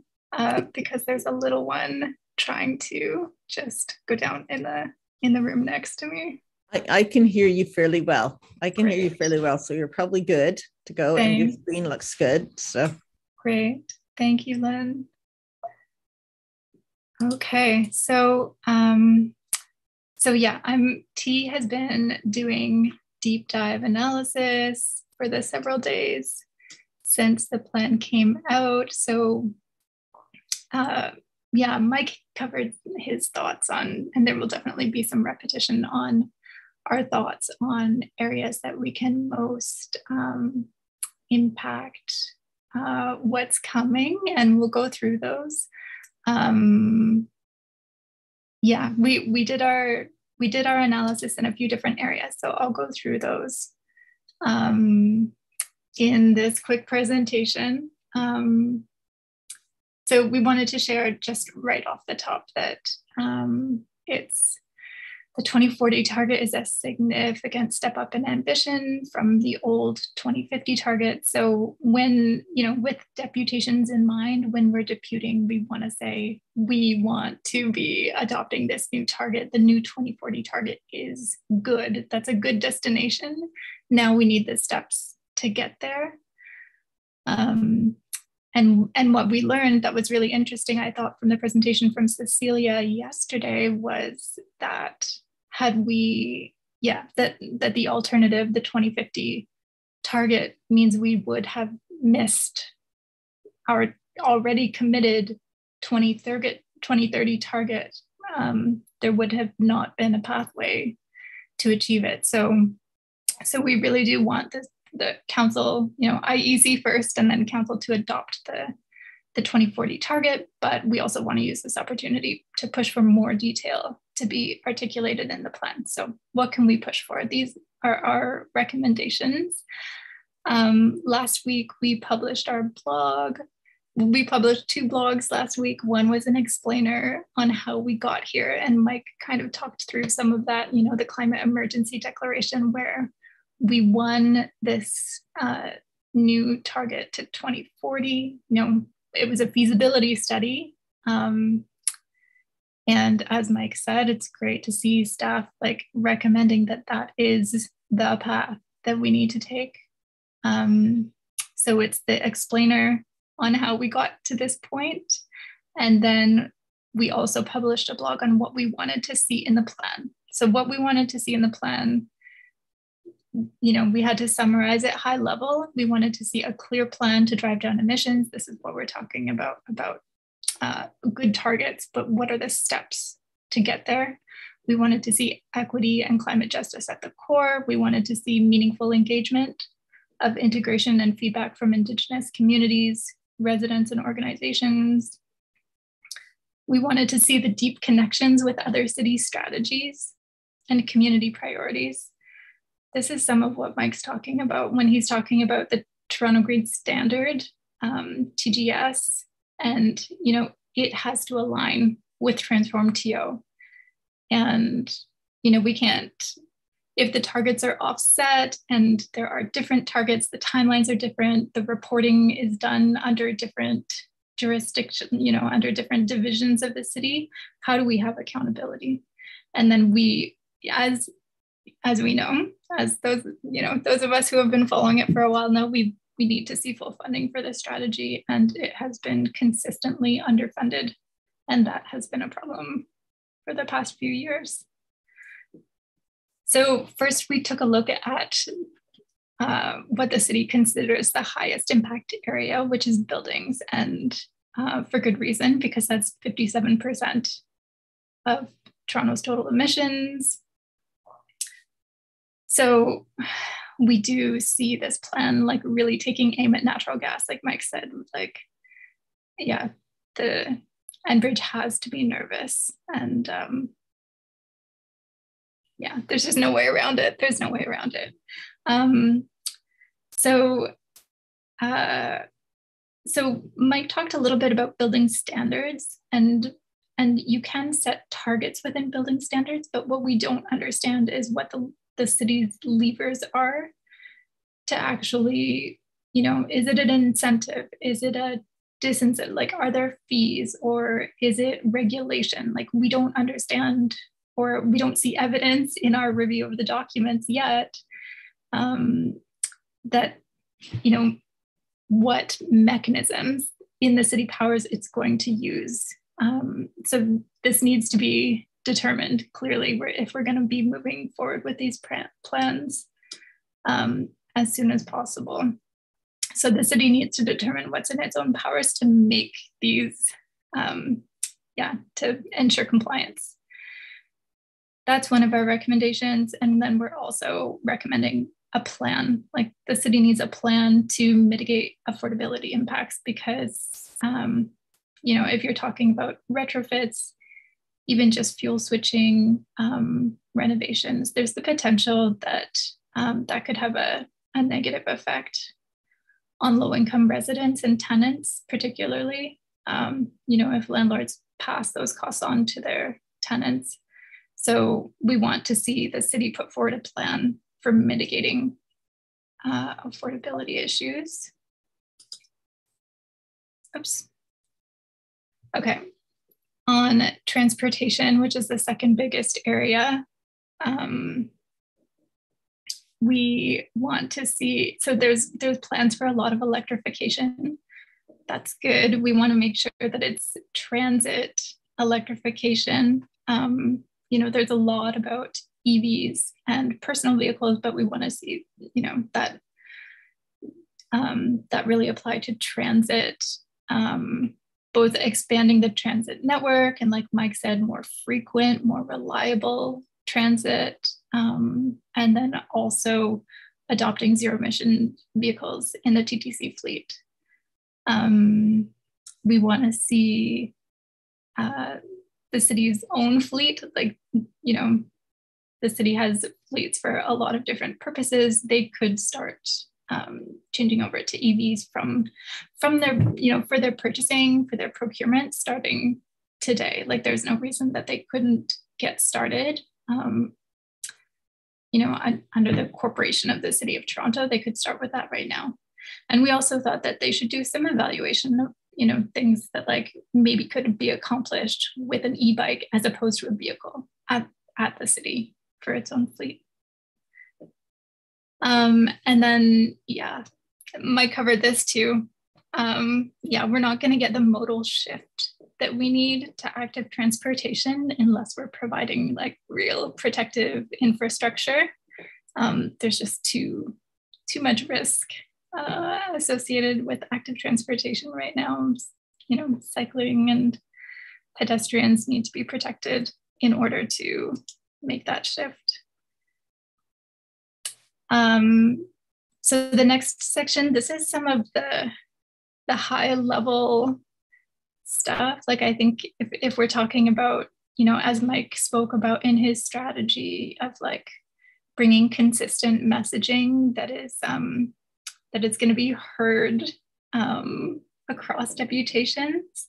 because there's a little one trying to just go down in the room next to me. I can hear you fairly well. Hear you fairly well. So you're probably good to go. Thanks. And your screen looks good. So great. Thank you, Lynn. Okay. So, yeah, T has been doing deep dive analysis for the several days since the plan came out. So, yeah, Mike covered his thoughts on, and there will definitely be some repetition on our thoughts on areas that we can most impact what's coming, and we'll go through those. Yeah, we did our analysis in a few different areas, so I'll go through those in this quick presentation. So we wanted to share just right off the top that it's The 2040 target is a significant step up in ambition from the old 2050 target. So when, with deputations in mind, when we're deputing, we want to say, we want to be adopting this new target. The new 2040 target is good. That's a good destination. Now we need the steps to get there. And what we learned that was really interesting, I thought, from the presentation from Cecilia yesterday was that had we, that the alternative, the 2050 target, means we would have missed our already committed 2030 target. There would have not been a pathway to achieve it. So we really do want the council, IEC first, and then council to adopt the 2040 target, but we also want to use this opportunity to push for more detail to be articulated in the plan. So what can we push for? These are our recommendations. Last week, we published our blog. We published 2 blogs last week. One was an explainer on how we got here, and Mike kind of talked through some of that, the climate emergency declaration, where we won this new target to 2040. It was a feasibility study. And as Mike said, it's great to see staff recommending that is the path that we need to take. So it's the explainer on how we got to this point. And then we also published a blog on what we wanted to see in the plan. So what we wanted to see in the plan, we had to summarize it high level. We wanted to see a clear plan to drive down emissions. This is what we're talking about good targets, but what are the steps to get there? We wanted to see equity and climate justice at the core. We wanted to see meaningful engagement of integration and feedback from Indigenous communities, residents, and organizations. We wanted to see the deep connections with other city strategies and community priorities. This is some of what Mike's talking about when he's talking about the Toronto Green Standard, TGS, and it has to align with Transform TO. And we can't, if the targets are offset and there are different targets, the timelines are different, the reporting is done under different jurisdiction, under different divisions of the city, how do we have accountability? And then we, as we know, as those of us who have been following it for a while know, we need to see full funding for this strategy, and it has been consistently underfunded, and that has been a problem for the past few years. So first, we took a look at what the city considers the highest impact area, which is buildings, and for good reason, because that's 57% of Toronto's total emissions. So we do see this plan really taking aim at natural gas, like Mike said, the Enbridge has to be nervous, and there's just no way around it. There's no way around it. So Mike talked a little bit about building standards, and you can set targets within building standards, but what we don't understand is what the city's levers are to actually, is it an incentive? Is it a disincentive? Are there fees, or is it regulation? We don't understand, or we don't see evidence in our review of the documents yet that, what mechanisms in the city powers it's going to use. So this needs to be determined clearly if we're going to be moving forward with these plans as soon as possible. So the city needs to determine what's in its own powers to make these, to ensure compliance. That's one of our recommendations. And then we're also recommending a plan. The city needs a plan to mitigate affordability impacts, because, if you're talking about retrofits, even just fuel switching renovations, there's the potential that that could have a negative effect on low-income residents and tenants, particularly, if landlords pass those costs on to their tenants. So we want to see the city put forward a plan for mitigating affordability issues. Oops. Okay. On transportation, which is the second biggest area, we want to see, so there's plans for a lot of electrification. That's good. We want to make sure that it's transit electrification. You know, there's a lot about EVs and personal vehicles, but we want to see, you know, that that really apply to transit, both expanding the transit network and, like Mike said, more frequent, more reliable transit, and then also adopting zero emission vehicles in the TTC fleet. We want to see the city's own fleet, like, you know, the city has fleets for a lot of different purposes. They could start changing over to EVs from their, you know, for their purchasing, for their procurement starting today. Like, there's no reason that they couldn't get started. You know, under the corporation of the City of Toronto, they could start with that right now. And we also thought that they should do some evaluation of, you know, things that like maybe could be accomplished with an e-bike as opposed to a vehicle at the city for its own fleet. And then, yeah, Mike covered this too. Yeah, we're not going to get the modal shift that we need to active transportation unless we're providing like real protective infrastructure. There's just too much risk associated with active transportation right now. You know, cycling and pedestrians need to be protected in order to make that shift. So the next section, this is some of the high level stuff. Like, I think if we're talking about, you know, as Mike spoke about in his strategy of like bringing consistent messaging that is going to be heard across deputations,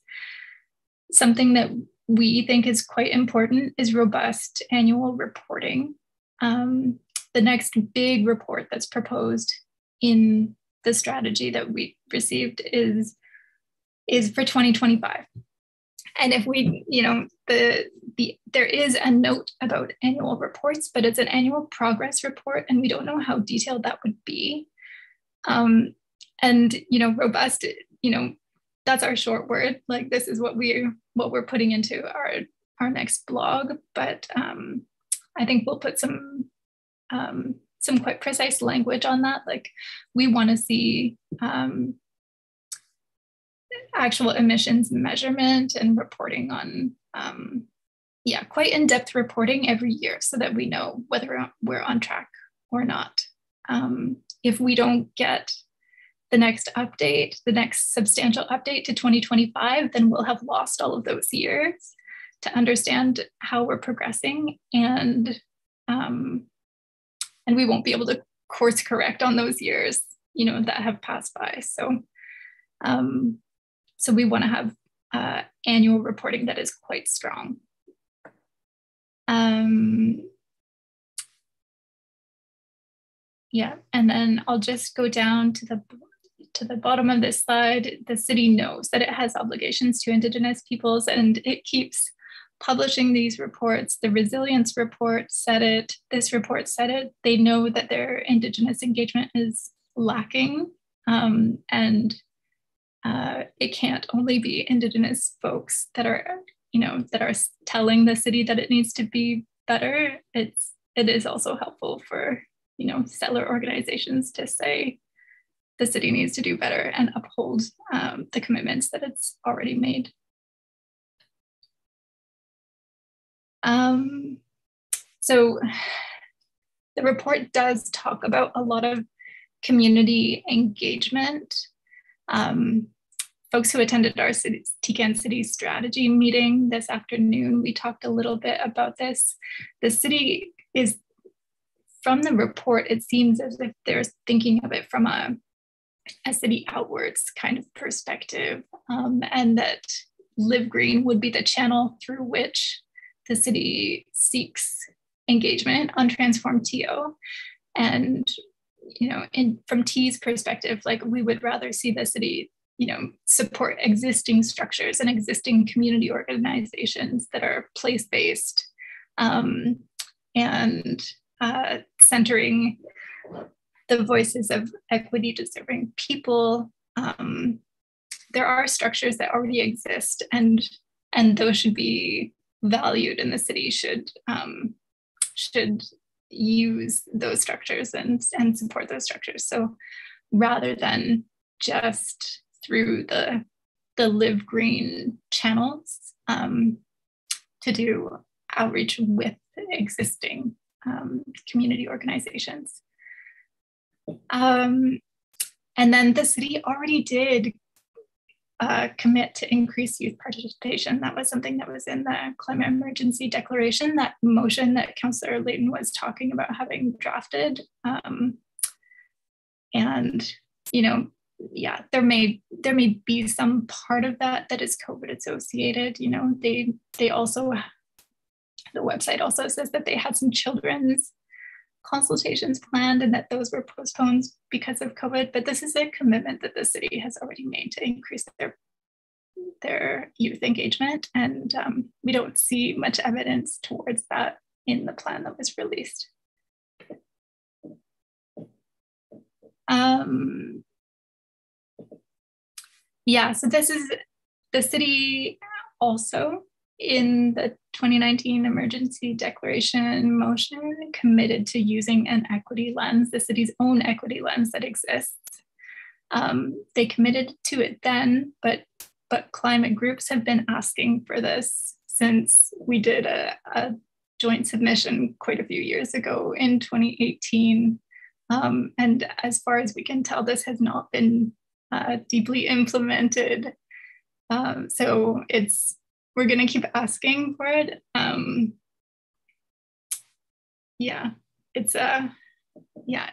something that we think is quite important is robust annual reporting. The next big report that's proposed in the strategy that we received is for 2025. And if we, you know, there is a note about annual reports, but it's an annual progress report, and we don't know how detailed that would be. And, you know, robust, you know, that's our short word. Like, this is what we're putting into our next blog. But I think we'll put some quite precise language on that. Like, we want to see actual emissions measurement and reporting on, yeah, quite in-depth reporting every year so that we know whether we're on track or not. If we don't get the next update, the next substantial update to 2025, then we'll have lost all of those years to understand how we're progressing, and we won't be able to course correct on those years, you know, that have passed by. So, so we want to have annual reporting that is quite strong. Yeah, and then I'll just go down to the bottom of this slide. The city knows that it has obligations to Indigenous peoples, and it keeps publishing these reports. The resilience report said it, this report said it. They know that their Indigenous engagement is lacking, and it can't only be Indigenous folks that are, you know, that are telling the city that it needs to be better. It is also helpful for, you know, settler organizations to say the city needs to do better and uphold the commitments that it's already made. So the report does talk about a lot of community engagement. Folks who attended our TCAN City strategy meeting this afternoon, we talked a little bit about this. The city is, from the report, it seems as if they're thinking of it from a city outwards kind of perspective, and that Live Green would be the channel through which the city seeks engagement on transform TO. And, you know, from T's perspective, like we would rather see the city, you know, support existing structures and existing community organizations that are place-based and centering the voices of equity deserving people. There are structures that already exist, and those should be valued, and the city should use those structures and support those structures. So rather than just through the Live Green channels to do outreach with existing community organizations. And then the city already did commit to increase youth participation. That was something that was in the climate emergency declaration, that motion that Councillor Layton was talking about having drafted. And, you know, yeah, there may be some part of that is COVID associated. You know, they also, the website also says that they had some children's consultations planned and that those were postponed because of COVID, but this is a commitment that the city has already made to increase their youth engagement, and we don't see much evidence towards that in the plan that was released. Yeah, so this is the city also in the 2019 emergency declaration motion committed to using an equity lens, the city's own equity lens that exists. They committed to it then, but climate groups have been asking for this since we did a joint submission quite a few years ago in 2018. And as far as we can tell, this has not been deeply implemented. So we're going to keep asking for it.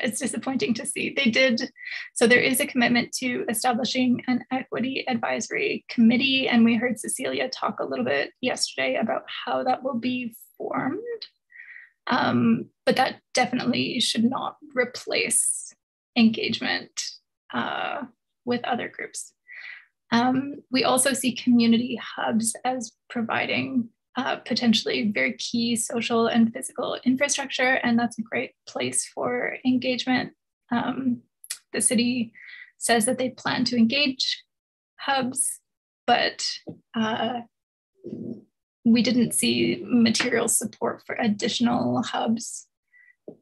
It's disappointing to see. They did, so there is a commitment to establishing an equity advisory committee, and we heard Cecilia talk a little bit yesterday about how that will be formed. But that definitely should not replace engagement with other groups. We also see community hubs as providing potentially very key social and physical infrastructure, and that's a great place for engagement. The city says that they plan to engage hubs, but we didn't see material support for additional hubs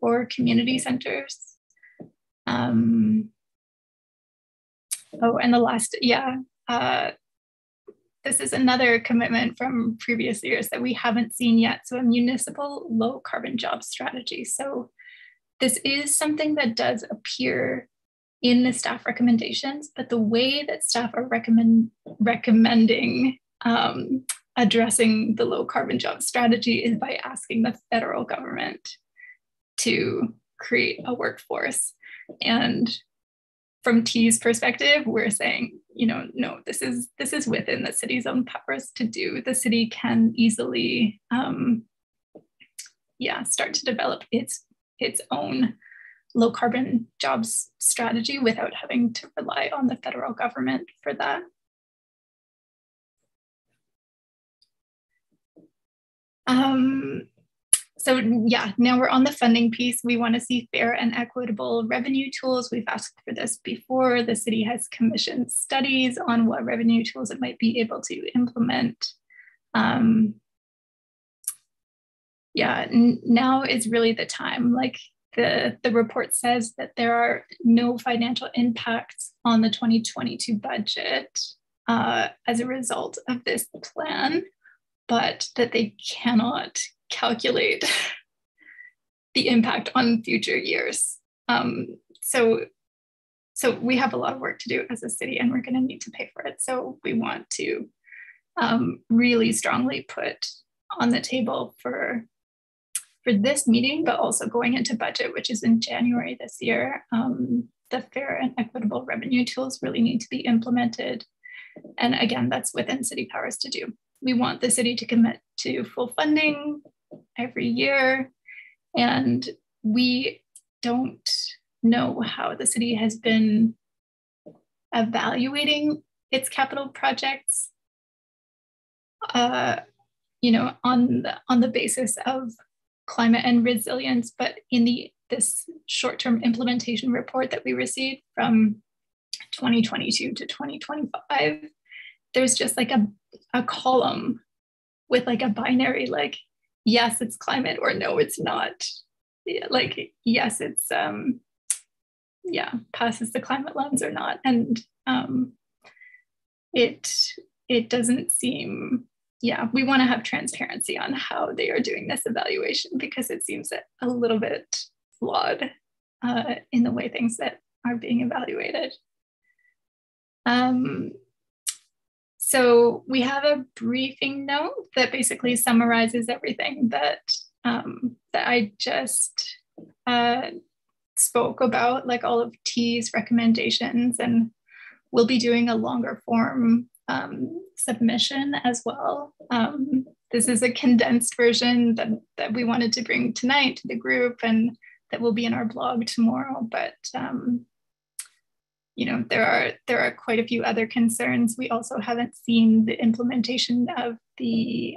or community centers. And the last, this is another commitment from previous years that we haven't seen yet. So a municipal low carbon job strategy. So this is something that does appear in the staff recommendations, but the way that staff are recommending addressing the low carbon job strategy is by asking the federal government to create a workforce. And from T's perspective, we're saying, you know, no, this is within the city's own powers to do. The city can easily, start to develop its own low carbon jobs strategy without having to rely on the federal government for that. So yeah, now we're on the funding piece. We want to see fair and equitable revenue tools. We've asked for this before. The city has commissioned studies on what revenue tools it might be able to implement. Now is really the time. Like the report says that there are no financial impacts on the 2022 budget as a result of this plan, but that they cannot calculate the impact on future years. So we have a lot of work to do as a city, and we're going to need to pay for it. So we want to really strongly put on the table for this meeting, but also going into budget, which is in January this year, the fair and equitable revenue tools really need to be implemented. And again, that's within city powers to do. we want the city to commit to full funding every year. And we don't know how the city has been evaluating its capital projects, you know, on the basis of climate and resilience. But in this short-term implementation report that we received from 2022 to 2025, there's just like a column with like a binary, like, yes, it's climate, or no, it's not. Like, yes, it's, yeah, passes the climate lens or not. And it doesn't seem, yeah, we want to have transparency on how they are doing this evaluation, because it seems a little bit flawed in the way things that are being evaluated. So we have a briefing note that basically summarizes everything that I just spoke about, like all of T's recommendations, and we'll be doing a longer form submission as well. This is a condensed version that we wanted to bring tonight to the group, and that will be in our blog tomorrow. But you know, there are quite a few other concerns. We also haven't seen the implementation of the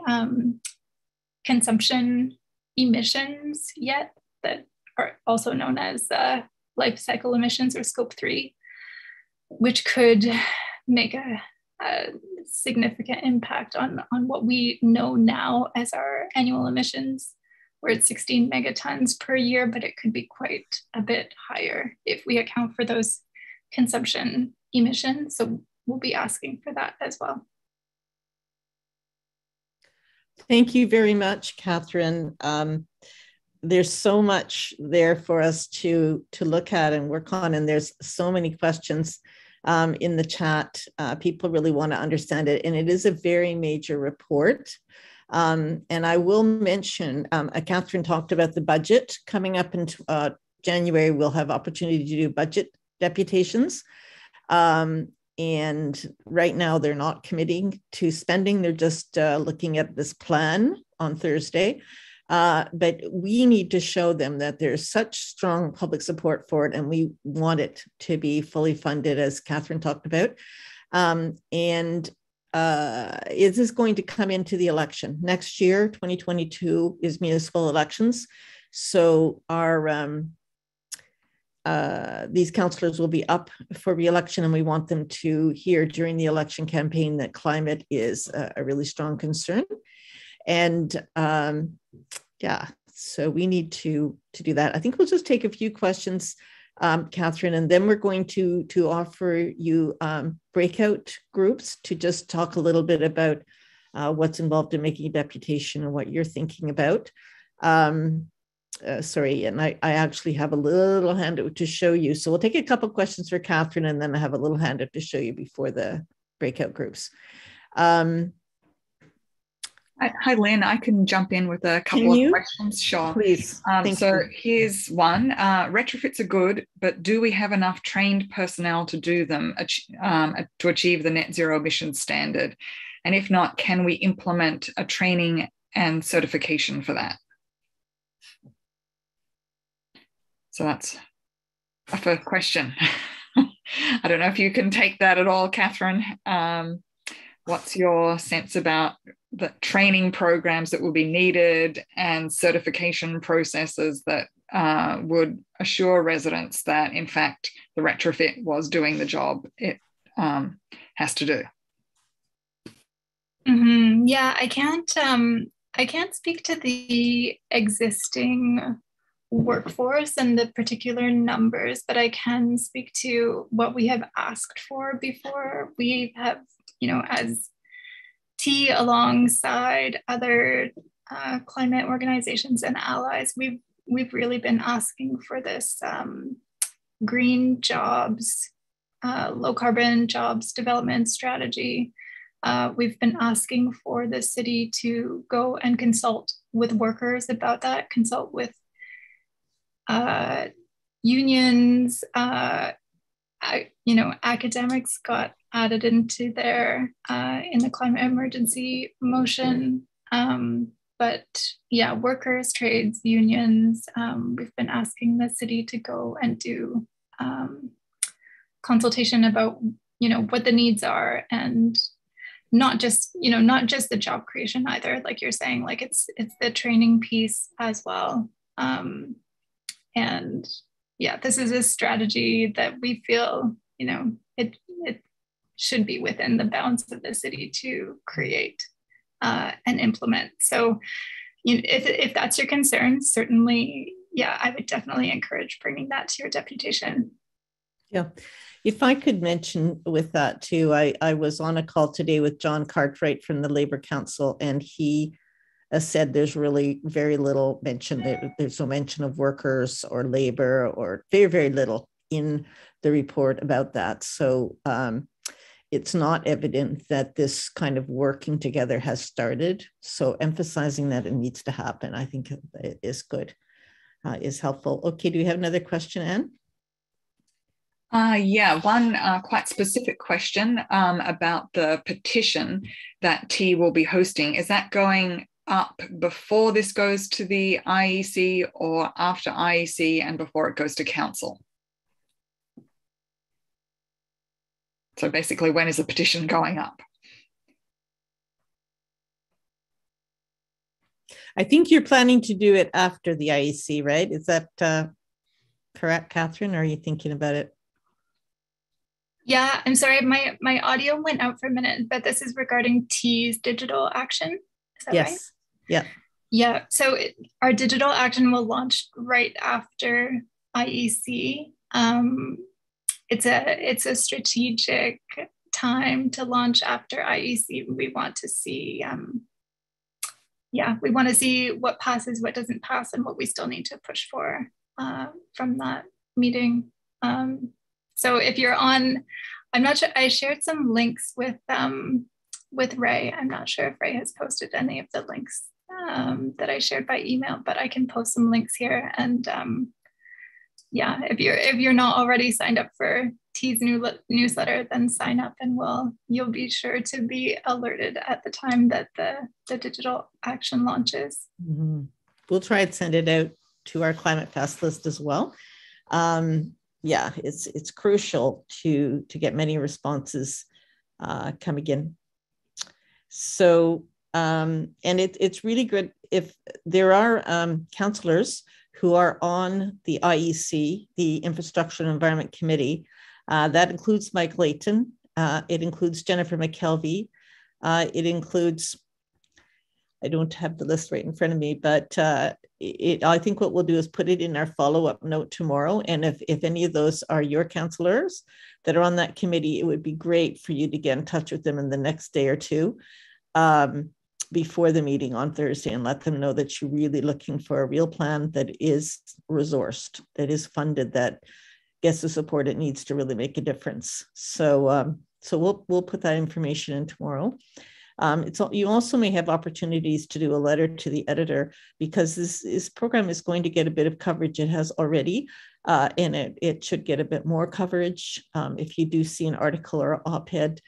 consumption emissions yet, that are also known as life cycle emissions, or scope 3, which could make a significant impact on what we know now as our annual emissions. We're at 16 megatons per year, but it could be quite a bit higher if we account for those consumption emissions. So we'll be asking for that as well. Thank you very much, Catherine. There's so much there for us to look at and work on, and there's so many questions in the chat. People really want to understand it, and it is a very major report. And I will mention, Catherine talked about the budget coming up in January. We'll have opportunity to do budget deputations. And right now they're not committing to spending. They're just looking at this plan on Thursday. But we need to show them that there's such strong public support for it, and we want it to be fully funded, as Catherine talked about. Is this going to come into the election? Next year, 2022, is municipal elections. So our these councillors will be up for re-election, and we want them to hear during the election campaign that climate is a really strong concern. And yeah, so we need to do that. I think we'll just take a few questions, Catherine, and then we're going to offer you breakout groups to just talk a little bit about what's involved in making a deputation and what you're thinking about. Sorry, and I actually have a little handout to show you. So we'll take a couple of questions for Catherine, and then I have a little handout to show you before the breakout groups. Hi, Lynn. I can jump in with a couple of questions. Sure. Please. So here's one. Retrofits are good, but do we have enough trained personnel to do them to achieve the net zero emissions standard? And if not, can we implement a training and certification for that? So that's a first question. I don't know if you can take that at all, Catherine. What's your sense about the training programs that will be needed and certification processes that would assure residents that, in fact, the retrofit was doing the job it has to do? Mm-hmm. Yeah, I can't speak to the existing workforce and the particular numbers, but I can speak to what we have asked for before. We have, you know, as T alongside other climate organizations and allies, we've really been asking for this green jobs, low carbon jobs development strategy. We've been asking for the city to go and consult with workers about that, consult with unions, academics got added into there in the climate emergency motion. But yeah, workers, trades, unions, we've been asking the city to go and do consultation about, what the needs are, and not just the job creation either, like you're saying, like it's the training piece as well. And yeah, this is a strategy that we feel, it should be within the bounds of the city to create and implement. So, if that's your concern, certainly, yeah, I would definitely encourage bringing that to your deputation. Yeah. If I could mention with that too, I was on a call today with John Cartwright from the Labour Council, and he said there's really very little mention, there's no mention of workers or labor, or very, very little in the report about that. So it's not evident that this kind of working together has started. So emphasizing that it needs to happen, I think it is good, is helpful. Okay, do we have another question, Anne? Yeah, one quite specific question about the petition that T will be hosting. Is that going up before this goes to the IEC, or after IEC and before it goes to council? So basically, when is the petition going up? I think you're planning to do it after the IEC, right? Is that correct, Catherine? Or are you thinking about it? Yeah, I'm sorry, my audio went out for a minute, but this is regarding T's digital action. Is that yes. Right? Yeah. Yeah. So our digital action will launch right after IEC. It's a strategic time to launch after IEC. We want to see, we want to see what passes, what doesn't pass, and what we still need to push for from that meeting. So if you're on, I'm not sure, I shared some links with Ray. I'm not sure if Ray has posted any of the links that I shared by email, but I can post some links here. And if you're not already signed up for T's newsletter, then sign up, and you'll be sure to be alerted at the time that the digital action launches. Mm-hmm. We'll try and send it out to our Climate Fast list as well. Yeah, it's crucial to get many responses coming in. So, and it's really good if there are councillors who are on the IEC, the Infrastructure and Environment Committee. That includes Mike Clayton. It includes Jennifer McKelvey. It includes, I don't have the list right in front of me, but I think what we'll do is put it in our follow-up note tomorrow. And if any of those are your councillors that are on that committee, it would be great for you to get in touch with them in the next day or two before the meeting on Thursday, and let them know that you're really looking for a real plan that is resourced, that is funded, that gets the support it needs to really make a difference. So we'll put that information in tomorrow. You also may have opportunities to do a letter to the editor, because this program is going to get a bit of coverage. It has already, and it should get a bit more coverage. If you do see an article or op-ed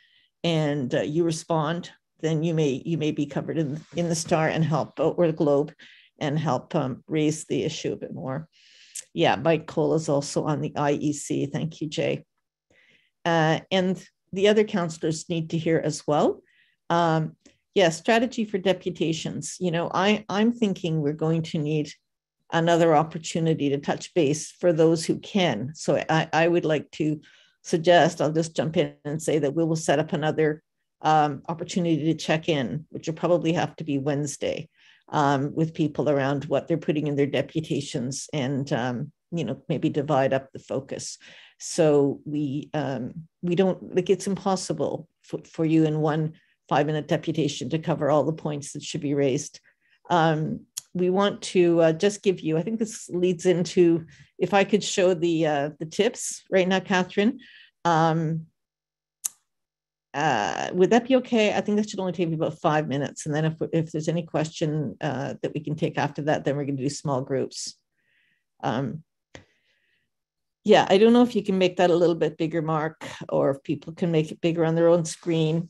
and you respond, then you may be covered in the Star and help, or the Globe, and help raise the issue a bit more. Yeah, Mike Cole is also on the IEC. Thank you, Jay. And the other councillors need to hear as well. Strategy for deputations. I'm thinking we're going to need another opportunity to touch base for those who can. So I would like to suggest, I'll just jump in and say that we will set up another opportunity to check in, which will probably have to be Wednesday, with people around what they're putting in their deputations, and maybe divide up the focus. So we don't, like, it's impossible for you in one 5-minute deputation to cover all the points that should be raised. We want to just give you, I think this leads into, if I could show the tips right now, Catherine, would that be okay? I think that should only take me about 5 minutes. And then if there's any question that we can take after that, then we're going to do small groups. Yeah, I don't know if you can make that a little bit bigger, Mark, or if people can make it bigger on their own screen.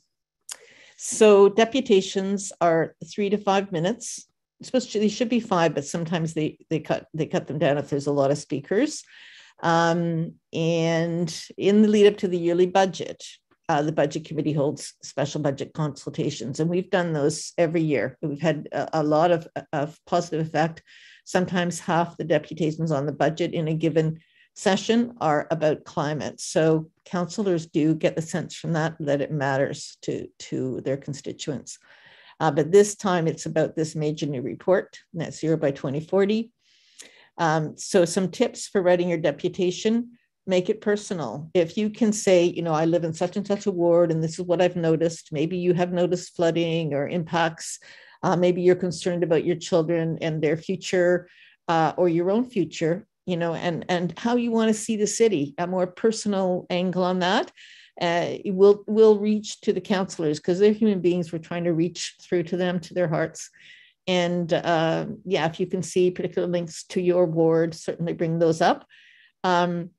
So deputations are 3 to 5 minutes. They should be 5, but sometimes they cut them down if there's a lot of speakers. And in the lead up to the yearly budget, the budget committee holds special budget consultations, and we've done those every year. We've had a lot of positive effect. Sometimes half the deputations on the budget in a given session are about climate. So councillors do get the sense from that it matters to their constituents. But this time it's about this major new report, Net Zero by 2040. So some tips for writing your deputation: make it personal. If you can say, you know, I live in such and such a ward and this is what I've noticed. Maybe you have noticed flooding or impacts. Maybe you're concerned about your children and their future or your own future, you know, and how you want to see the city, a more personal angle on that. Will reach to the councillors because they're human beings. We're trying to reach through to them, to their hearts. And yeah, if you can see particular links to your ward, certainly bring those up. And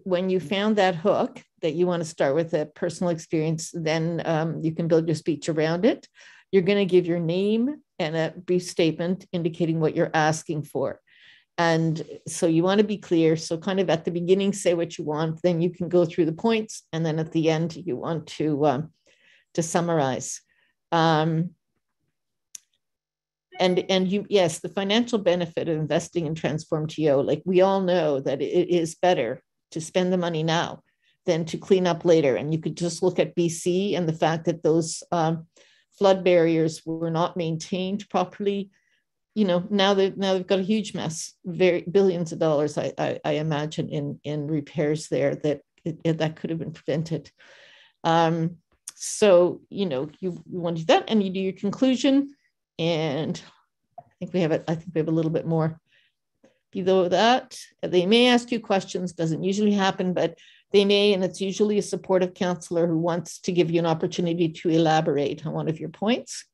when you found that hook that you want to start with a personal experience, then you can build your speech around it. You're going to give your name and a brief statement indicating what you're asking for. And so you want to be clear. So kind of at the beginning, say what you want, then you can go through the points. And then at the end, you want to summarize. And you, yes, the financial benefit of investing in Transform TO, like we all know that it is better to spend the money now than to clean up later. And you could just look at BC and the fact that those flood barriers were not maintained properly. You know, now they've got a huge mess, billions of dollars, I imagine, in repairs there that could have been prevented. So, you know, you want to do that, and you do your conclusion. And I think we have a little bit more below that. They may ask you questions, doesn't usually happen, but they may, and it's usually a supportive councillor who wants to give you an opportunity to elaborate on one of your points.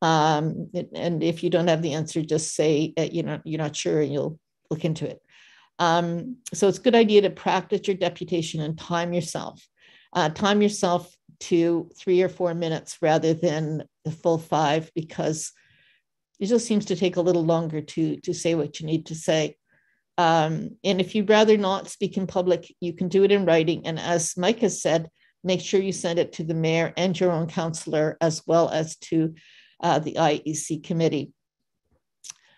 And if you don't have the answer, just say, you're not sure, and you'll look into it. So it's a good idea to practice your deputation and time yourself. Time yourself to 3 or 4 minutes rather than the full 5, because it just seems to take a little longer to say what you need to say. And if you'd rather not speak in public, you can do it in writing. And as Mike has said, make sure you send it to the mayor and your own councillor, as well as to the IEC committee.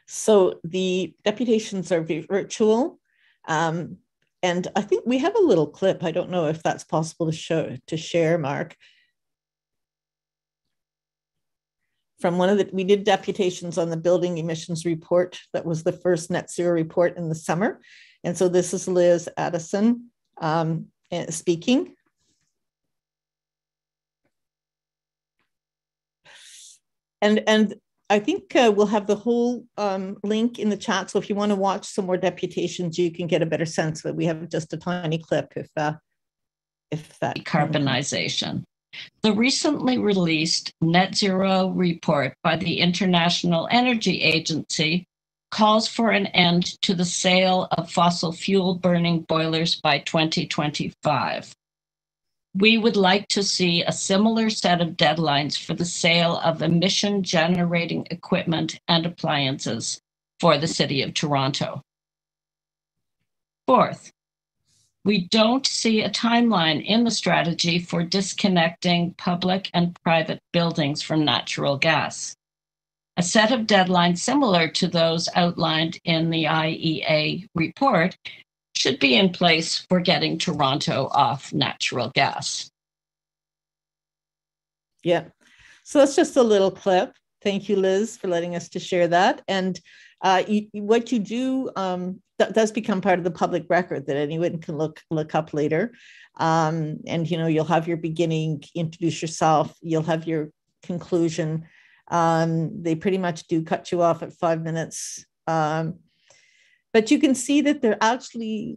So the deputations are virtual. And I think we have a little clip. I don't know if that's possible to share, Mark. From we did deputations on the building emissions report. That was the first net zero report in the summer. And so this is Liz Addison speaking. And I think we'll have the whole link in the chat. So if you want to watch some more deputations, you can get a better sense of it. We have just a tiny clip if that. Decarbonization. The recently released net zero report by the International Energy Agency calls for an end to the sale of fossil fuel burning boilers by 2025. We would like to see a similar set of deadlines for the sale of emission generating equipment and appliances for the City of Toronto. Fourth, we don't see a timeline in the strategy for disconnecting public and private buildings from natural gas. A set of deadlines similar to those outlined in the IEA report should be in place for getting Toronto off natural gas. Yeah, so that's just a little clip. Thank you, Liz, for letting us to share that. And what you do that does become part of the public record that anyone can look up later. And you'll have your beginning, introduce yourself. You'll have your conclusion. They pretty much do cut you off at 5 minutes. But you can see that they're actually,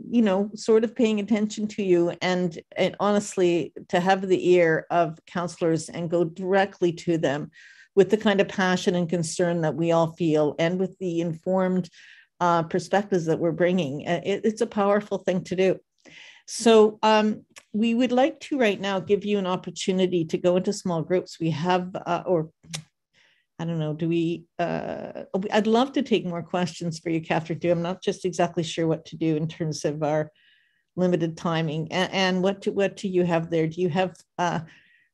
sort of paying attention to you. And honestly, to have the ear of councillors and go directly to them with the kind of passion and concern that we all feel, and with the informed perspectives that we're bringing. It's a powerful thing to do. So we would like to right now give you an opportunity to go into small groups. We have, or I don't know, do we, I'd love to take more questions for you, Catherine, too. I'm not just exactly sure what to do in terms of our limited timing. And what do you have there? Do you have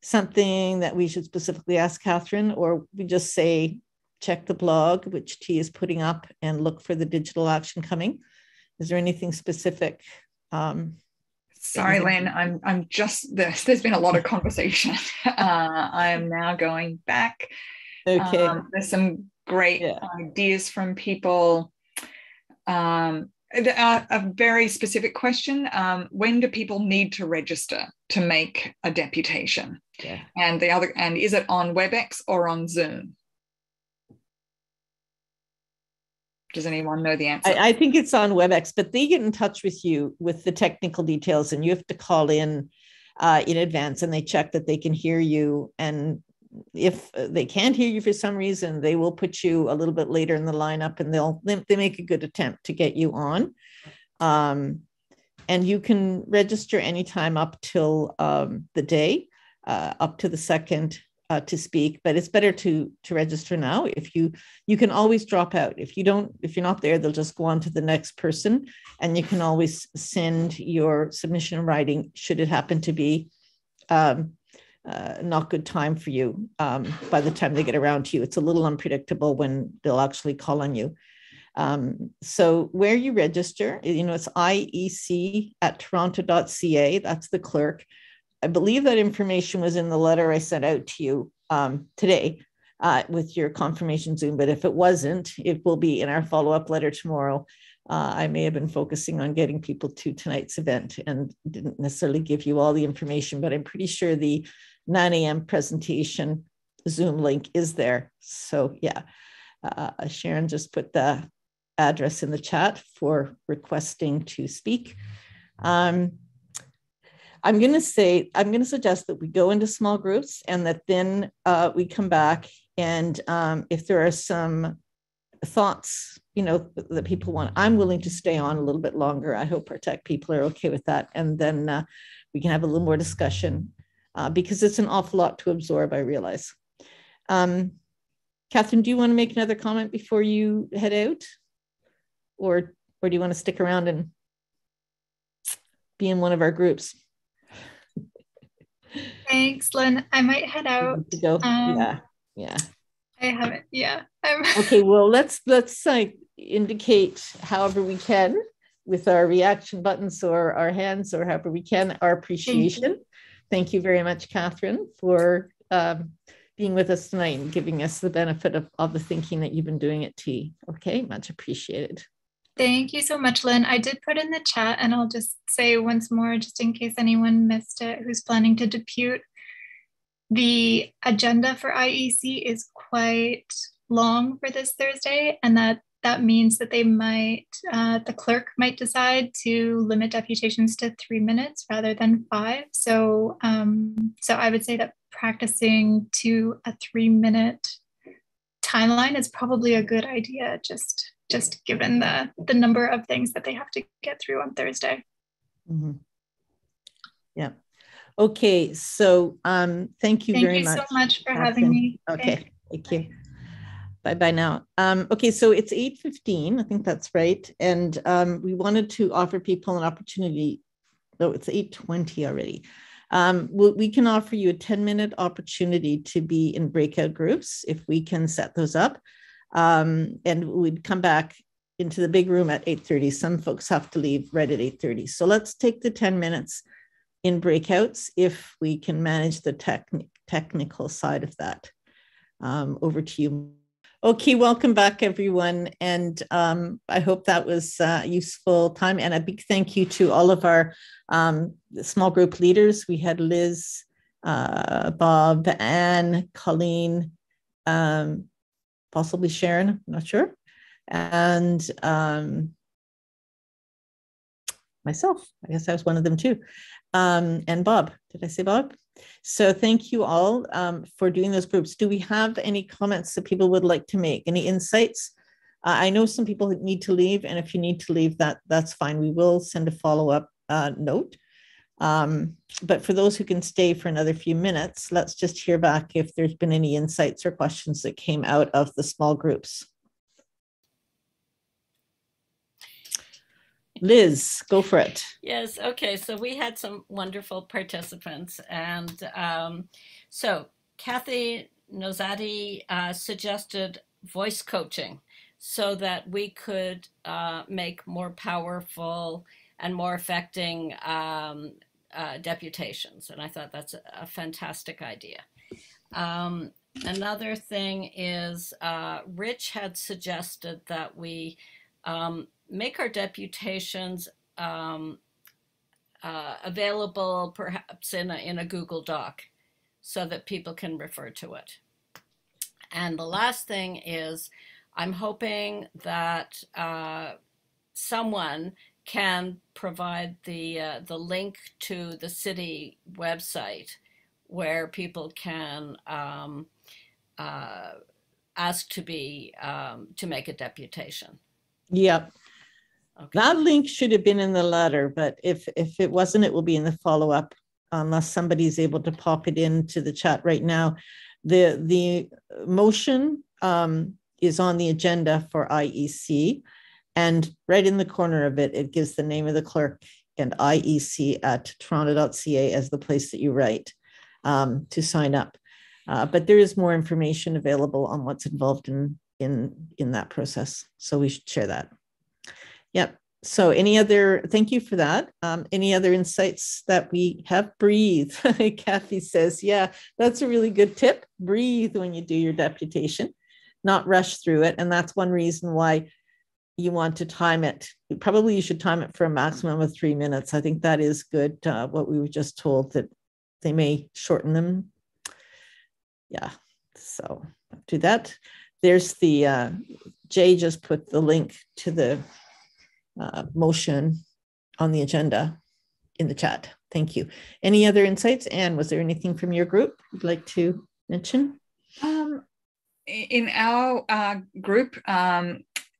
something that we should specifically ask Catherine, or we just say, check the blog, which T is putting up, and look for the digital action coming? Is there anything specific? Sorry, Len, I'm just, there's been a lot of conversation. I am now going back. Okay. There's some great ideas from people. A very specific question. When do people need to register to make a deputation? Yeah. And is it on WebEx or on Zoom? Does anyone know the answer? I think it's on WebEx, but they get in touch with you with the technical details, and you have to call in advance, and they check that they can hear you. And if they can't hear you for some reason, they will put you a little bit later in the lineup, and they make a good attempt to get you on. And you can register anytime up till the day, up to the second to speak, but it's better to register now. If you can always drop out. If you're not there, they'll just go on to the next person, and you can always send your submission in writing should it happen to be not good time for you by the time they get around to you. It's a little unpredictable when they'll actually call on you. So where you register, it's iec@toronto.ca. That's the clerk. I believe that information was in the letter I sent out to you today with your confirmation Zoom, but if it wasn't, it will be in our follow-up letter tomorrow. I may have been focusing on getting people to tonight's event and didn't necessarily give you all the information, but I'm pretty sure the 9 a.m. presentation Zoom link is there. So yeah, Sharon just put the address in the chat for requesting to speak. I'm going to suggest that we go into small groups, and that then we come back, and if there are some thoughts, that people want, I'm willing to stay on a little bit longer. I hope our tech people are okay with that. And then we can have a little more discussion because it's an awful lot to absorb, I realize. Catherine, do you want to make another comment before you head out? Or do you want to stick around and be in one of our groups? Thanks, Lynn. I might head out. To go. Yeah. I haven't. Yeah. Okay. Well, let's indicate however we can with our reaction buttons or our hands or however we can our appreciation. Thank you very much, Catherine, for being with us tonight and giving us the benefit of the thinking that you've been doing at T. Okay, much appreciated. Thank you so much, Lynn. I did put in the chat, and I'll just say once more, just in case anyone missed it, who's planning to depute. The agenda for IEC is quite long for this Thursday, and that means that they might, the clerk might decide to limit deputations to 3 minutes rather than 5. So, so I would say that practicing to a 3-minute timeline is probably a good idea, just given the number of things that they have to get through on Thursday. Mm-hmm. Yeah. Okay. So thank you very much. Thank you so much for having me. Okay. Thank you. Bye-bye now. Okay. So it's 8:15. I think that's right. And we wanted to offer people an opportunity. No, it's 8:20 already. We can offer you a 10-minute opportunity to be in breakout groups if we can set those up. And we'd come back into the big room at 8:30. Some folks have to leave right at 8:30. So let's take the 10 minutes in breakouts if we can manage the technical side of that. Over to you. Okay, welcome back, everyone. And I hope that was useful time. And a big thank you to all of our small group leaders. We had Liz, Bob, Anne, Colleen, possibly Sharon, I'm not sure, and myself. I guess I was one of them too. And Bob, did I say Bob? So thank you all for doing those groups. Do we have any comments that people would like to make? Any insights I know some people need to leave, and if you need to leave, that's fine. We will send a follow-up note. But for those who can stay for another few minutes, let's just hear back if there's been any insights or questions that came out of the small groups. Liz, go for it. Yes, okay, so we had some wonderful participants. And so Kathy Nozati suggested voice coaching so that we could make more powerful and more affecting deputations. And I thought that's a fantastic idea. Another thing is Rich had suggested that we make our deputations available perhaps in a Google Doc so that people can refer to it. And the last thing is I'm hoping that someone can provide the link to the city website where people can ask to make a deputation. Yep. Okay. That link should have been in the letter, but if it wasn't, it will be in the follow-up unless somebody's able to pop it into the chat right now. The motion is on the agenda for IEC, and right in the corner of it, it gives the name of the clerk and IEC at toronto.ca as the place that you write to sign up. But there is more information available on what's involved in that process. So we should share that. Yep. So thank you for that. Any other insights that we have? Breathe. Kathy says, yeah, that's a really good tip. Breathe when you do your deputation, not rush through it. And that's one reason why you want to time it. Probably you should time it for a maximum of 3 minutes. I think that is good. What we were just told that they may shorten them. Yeah. So do that. There's the, Jay just put the link to the motion on the agenda in the chat. Thank you. Any other insights? Anne, was there anything from your group you'd like to mention? In our group,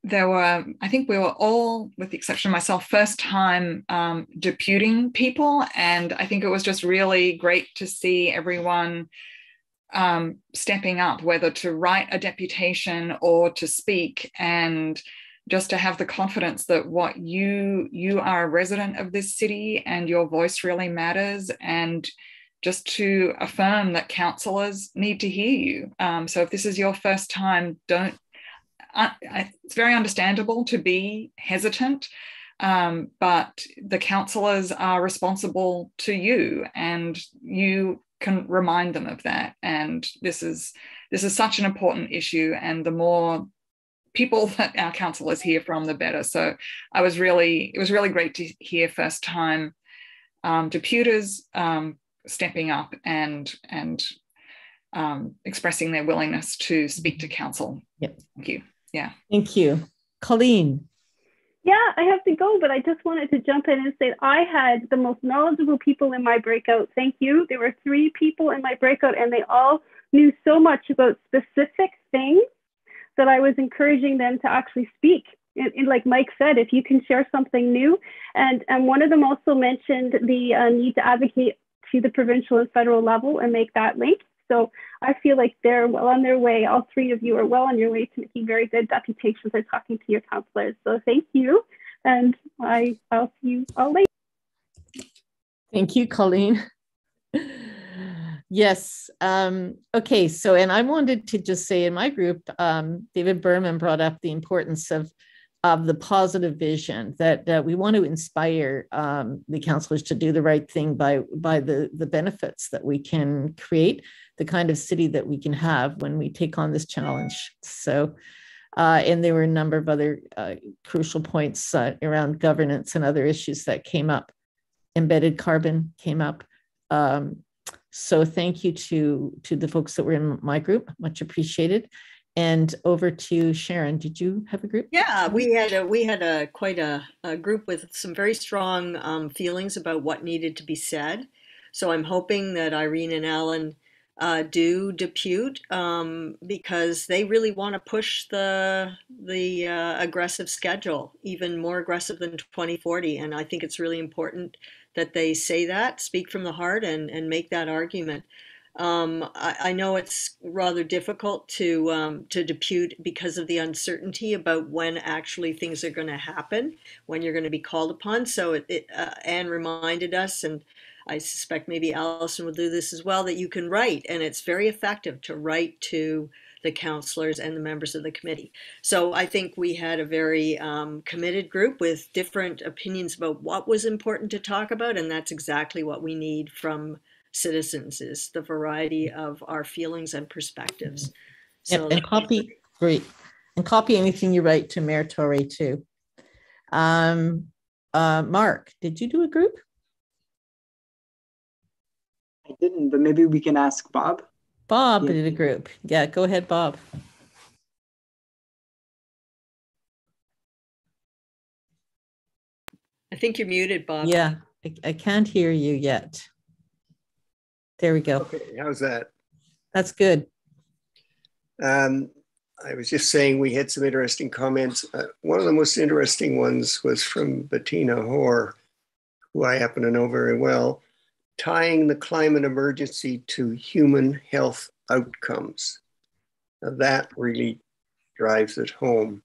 there were, I think we were all, with the exception of myself, first time deputing people. And I think it was just really great to see everyone stepping up, whether to write a deputation or to speak, and just to have the confidence that what you are a resident of this city and your voice really matters, and just to affirm that councillors need to hear you. So if this is your first time, it's very understandable to be hesitant, but the councillors are responsible to you, and you can remind them of that. And this is such an important issue, and the more people that our councillors hear from, the better. So it was really great to hear first time deputers stepping up and expressing their willingness to speak to council. Yep. Thank you. Yeah. Thank you. Colleen. Yeah, I have to go, but I just wanted to jump in and say I had the most knowledgeable people in my breakout. Thank you. There were 3 people in my breakout, and they all knew so much about specific things that I was encouraging them to actually speak. And like Mike said, if you can share something new, and one of them also mentioned the need to advocate to the provincial and federal level and make that link. So I feel like they're well on their way. All 3 of you are well on your way to making very good deputations and talking to your councillors. So thank you. And I'll see you all later. Thank you, Colleen. Yes. Okay. So, and I wanted to just say in my group, David Berman brought up the importance of the positive vision that we want to inspire the councillors to do the right thing by the benefits that we can create, the kind of city that we can have when we take on this challenge. So, and there were a number of other crucial points around governance and other issues that came up. Embedded carbon came up. So thank you to the folks that were in my group, much appreciated. And over to Sharon. Did you have a group? Yeah, we had quite a group with some very strong feelings about what needed to be said. So I'm hoping that Irene and Alan do depute because they really want to push the aggressive schedule, even more aggressive than 2040. And I think it's really important that they say that, speak from the heart, and make that argument. I know it's rather difficult to depute because of the uncertainty about when actually things are going to happen, when you're going to be called upon. So Anne reminded us, and I suspect maybe Allison will do this as well, that you can write, and it's very effective to write to the councillors and the members of the committee. So I think we had a very committed group with different opinions about what was important to talk about, and that's exactly what we need from citizens, is the variety of our feelings and perspectives. So and copy, great, and copy anything you write to Mayor Torre too. Mark, did you do a group? I didn't, but maybe we can ask Bob. Bob did a group. Yeah, go ahead, Bob. I think you're muted, Bob. Yeah, I can't hear you yet. There we go. Okay, how's that? That's good. I was just saying we had some interesting comments. One of the most interesting ones was from Bettina Hoare, who I happen to know very well, tying the climate emergency to human health outcomes. Now that really drives it home.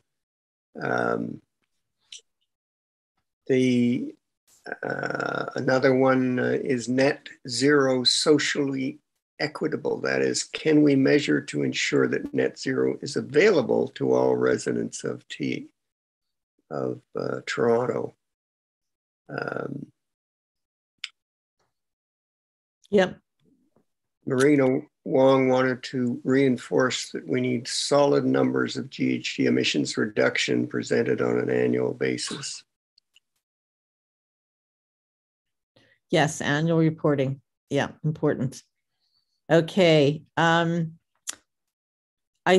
Another one is net zero socially equitable. That is, can we measure to ensure that net zero is available to all residents of Toronto? Yep. Marina Wong wanted to reinforce that we need solid numbers of GHG emissions reduction presented on an annual basis. Yes, annual reporting. Yeah, important. Okay. I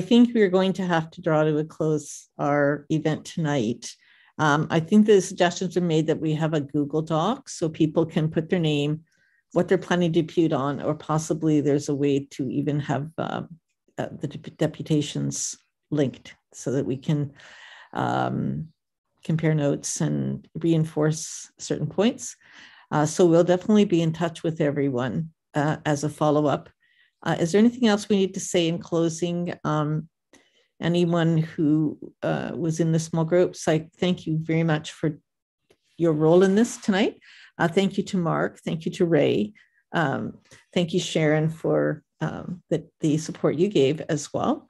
think we're going to have to draw to a close our event tonight. I think the suggestions are made that we have a Google Doc so people can put their name, what they're planning to depute on, or possibly there's a way to even have the deputations linked so that we can compare notes and reinforce certain points. So we'll definitely be in touch with everyone as a follow-up. Is there anything else we need to say in closing? Anyone who was in the small groups, I thank you very much for your role in this tonight. Thank you to Mark. Thank you to Ray. Thank you, Sharon, for the support you gave as well.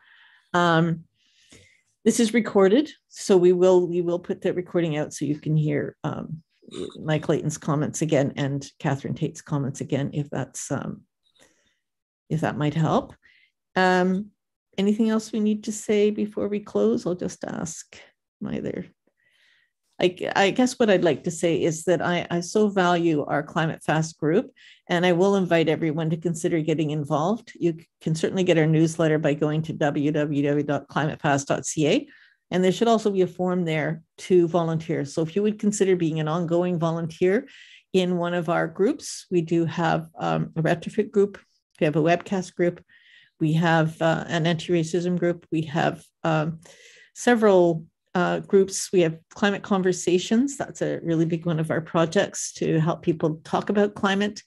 This is recorded, so we will put the recording out so you can hear Mike Clayton's comments again and Catherine Tate's comments again, if that might help. Anything else we need to say before we close? I'll just ask either. I guess what I'd like to say is that I so value our Climate Fast group, and I will invite everyone to consider getting involved. You can certainly get our newsletter by going to www.climatefast.ca. And there should also be a form there to volunteer. So if you would consider being an ongoing volunteer in one of our groups, we do have a retrofit group, we have a webcast group, we have an anti-racism group, we have several groups. We have climate conversations. That's a really big one of our projects to help people talk about climate.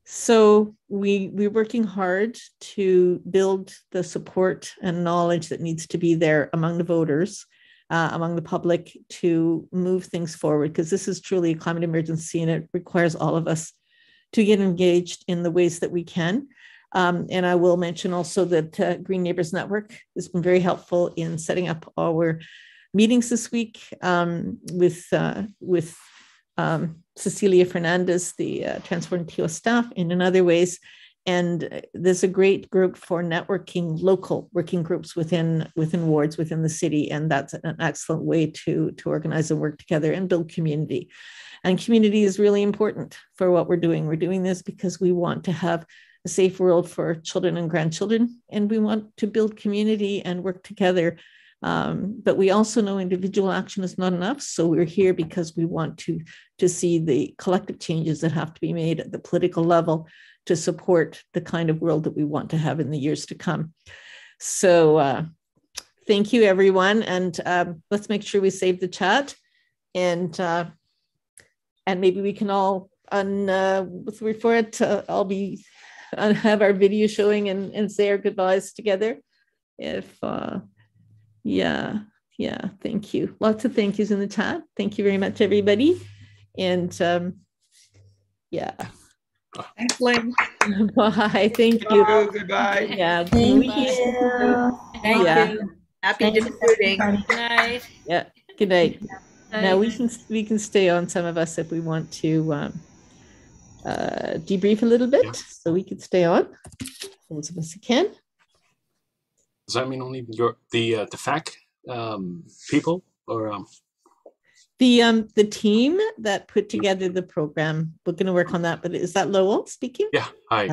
So we're working hard to build the support and knowledge that needs to be there among the voters, among the public, to move things forward, because this is truly a climate emergency and it requires all of us to get engaged in the ways that we can. And I will mention also that Green Neighbors Network has been very helpful in setting up our meetings this week with Cecilia Fernandez, the Transform TO staff, and in other ways. And there's a great group for networking, local working groups within wards within the city. And that's an excellent way to organize and work together and build community. And community is really important for what we're doing. We're doing this because we want to have a safe world for children and grandchildren. And we want to build community and work together But we also know individual action is not enough. So we're here because we want to see the collective changes that have to be made at the political level to support the kind of world that we want to have in the years to come. So thank you, everyone. And let's make sure we save the chat. And maybe we can all, before it, I'll be have our video showing and say our goodbyes together. If yeah, thank you. Lots of thank yous in the chat. Thank you very much, everybody. And yeah. Thanks, Lynn. Bye. Thank you. Goodbye. Yeah. Thank you. Thank you. Happy debuting. Good night. Yeah. Good night. Now we can stay on, some of us, if we want to debrief a little bit. Yeah. So we could stay on. Those of us who can. Does that mean only the FAC people, or the team that put together the program? We're going to work on that. But is that Lowell speaking? Yeah. Hi.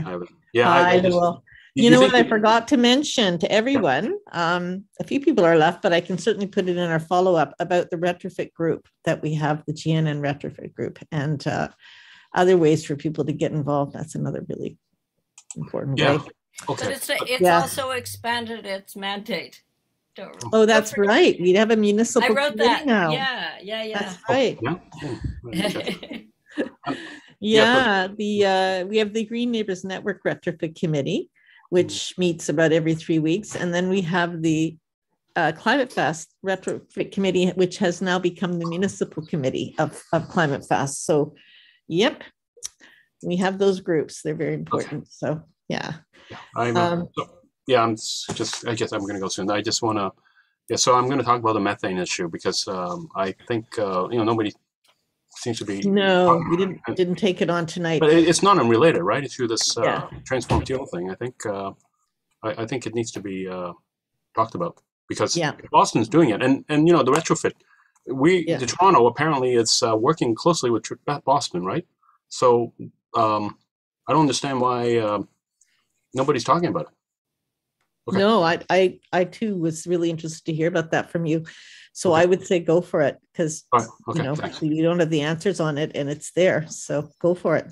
Yeah. Hi, Lowell. You know what I forgot to mention to everyone? A few people are left, but I can certainly put it in our follow-up about the retrofit group that we have, the Gnn Retrofit Group, and other ways for people to get involved. That's another really important way. Okay. But it's also expanded its mandate. Oh, that's right. We have a municipal I wrote that now. Yeah. That's right. We have the Green Neighbors Network Retrofit Committee, which meets about every 3 weeks. And then we have the Climate Fast Retrofit Committee, which has now become the Municipal Committee of Climate Fast. So, yep, we have those groups. They're very important. Okay. So, yeah. I guess I'm going to go soon. I just want to, so I'm going to talk about the methane issue because I think, nobody seems to be. No, we didn't take it on tonight. But it's not unrelated, right? It's to this transform fuel thing. I think it needs to be talked about because Boston's doing it. And the retrofit, the Toronto apparently it's working closely with Boston, right? So I don't understand why nobody's talking about it. Okay. No, I too was really interested to hear about that from you. So I would say go for it because you don't have the answers on it and it's there. So go for it.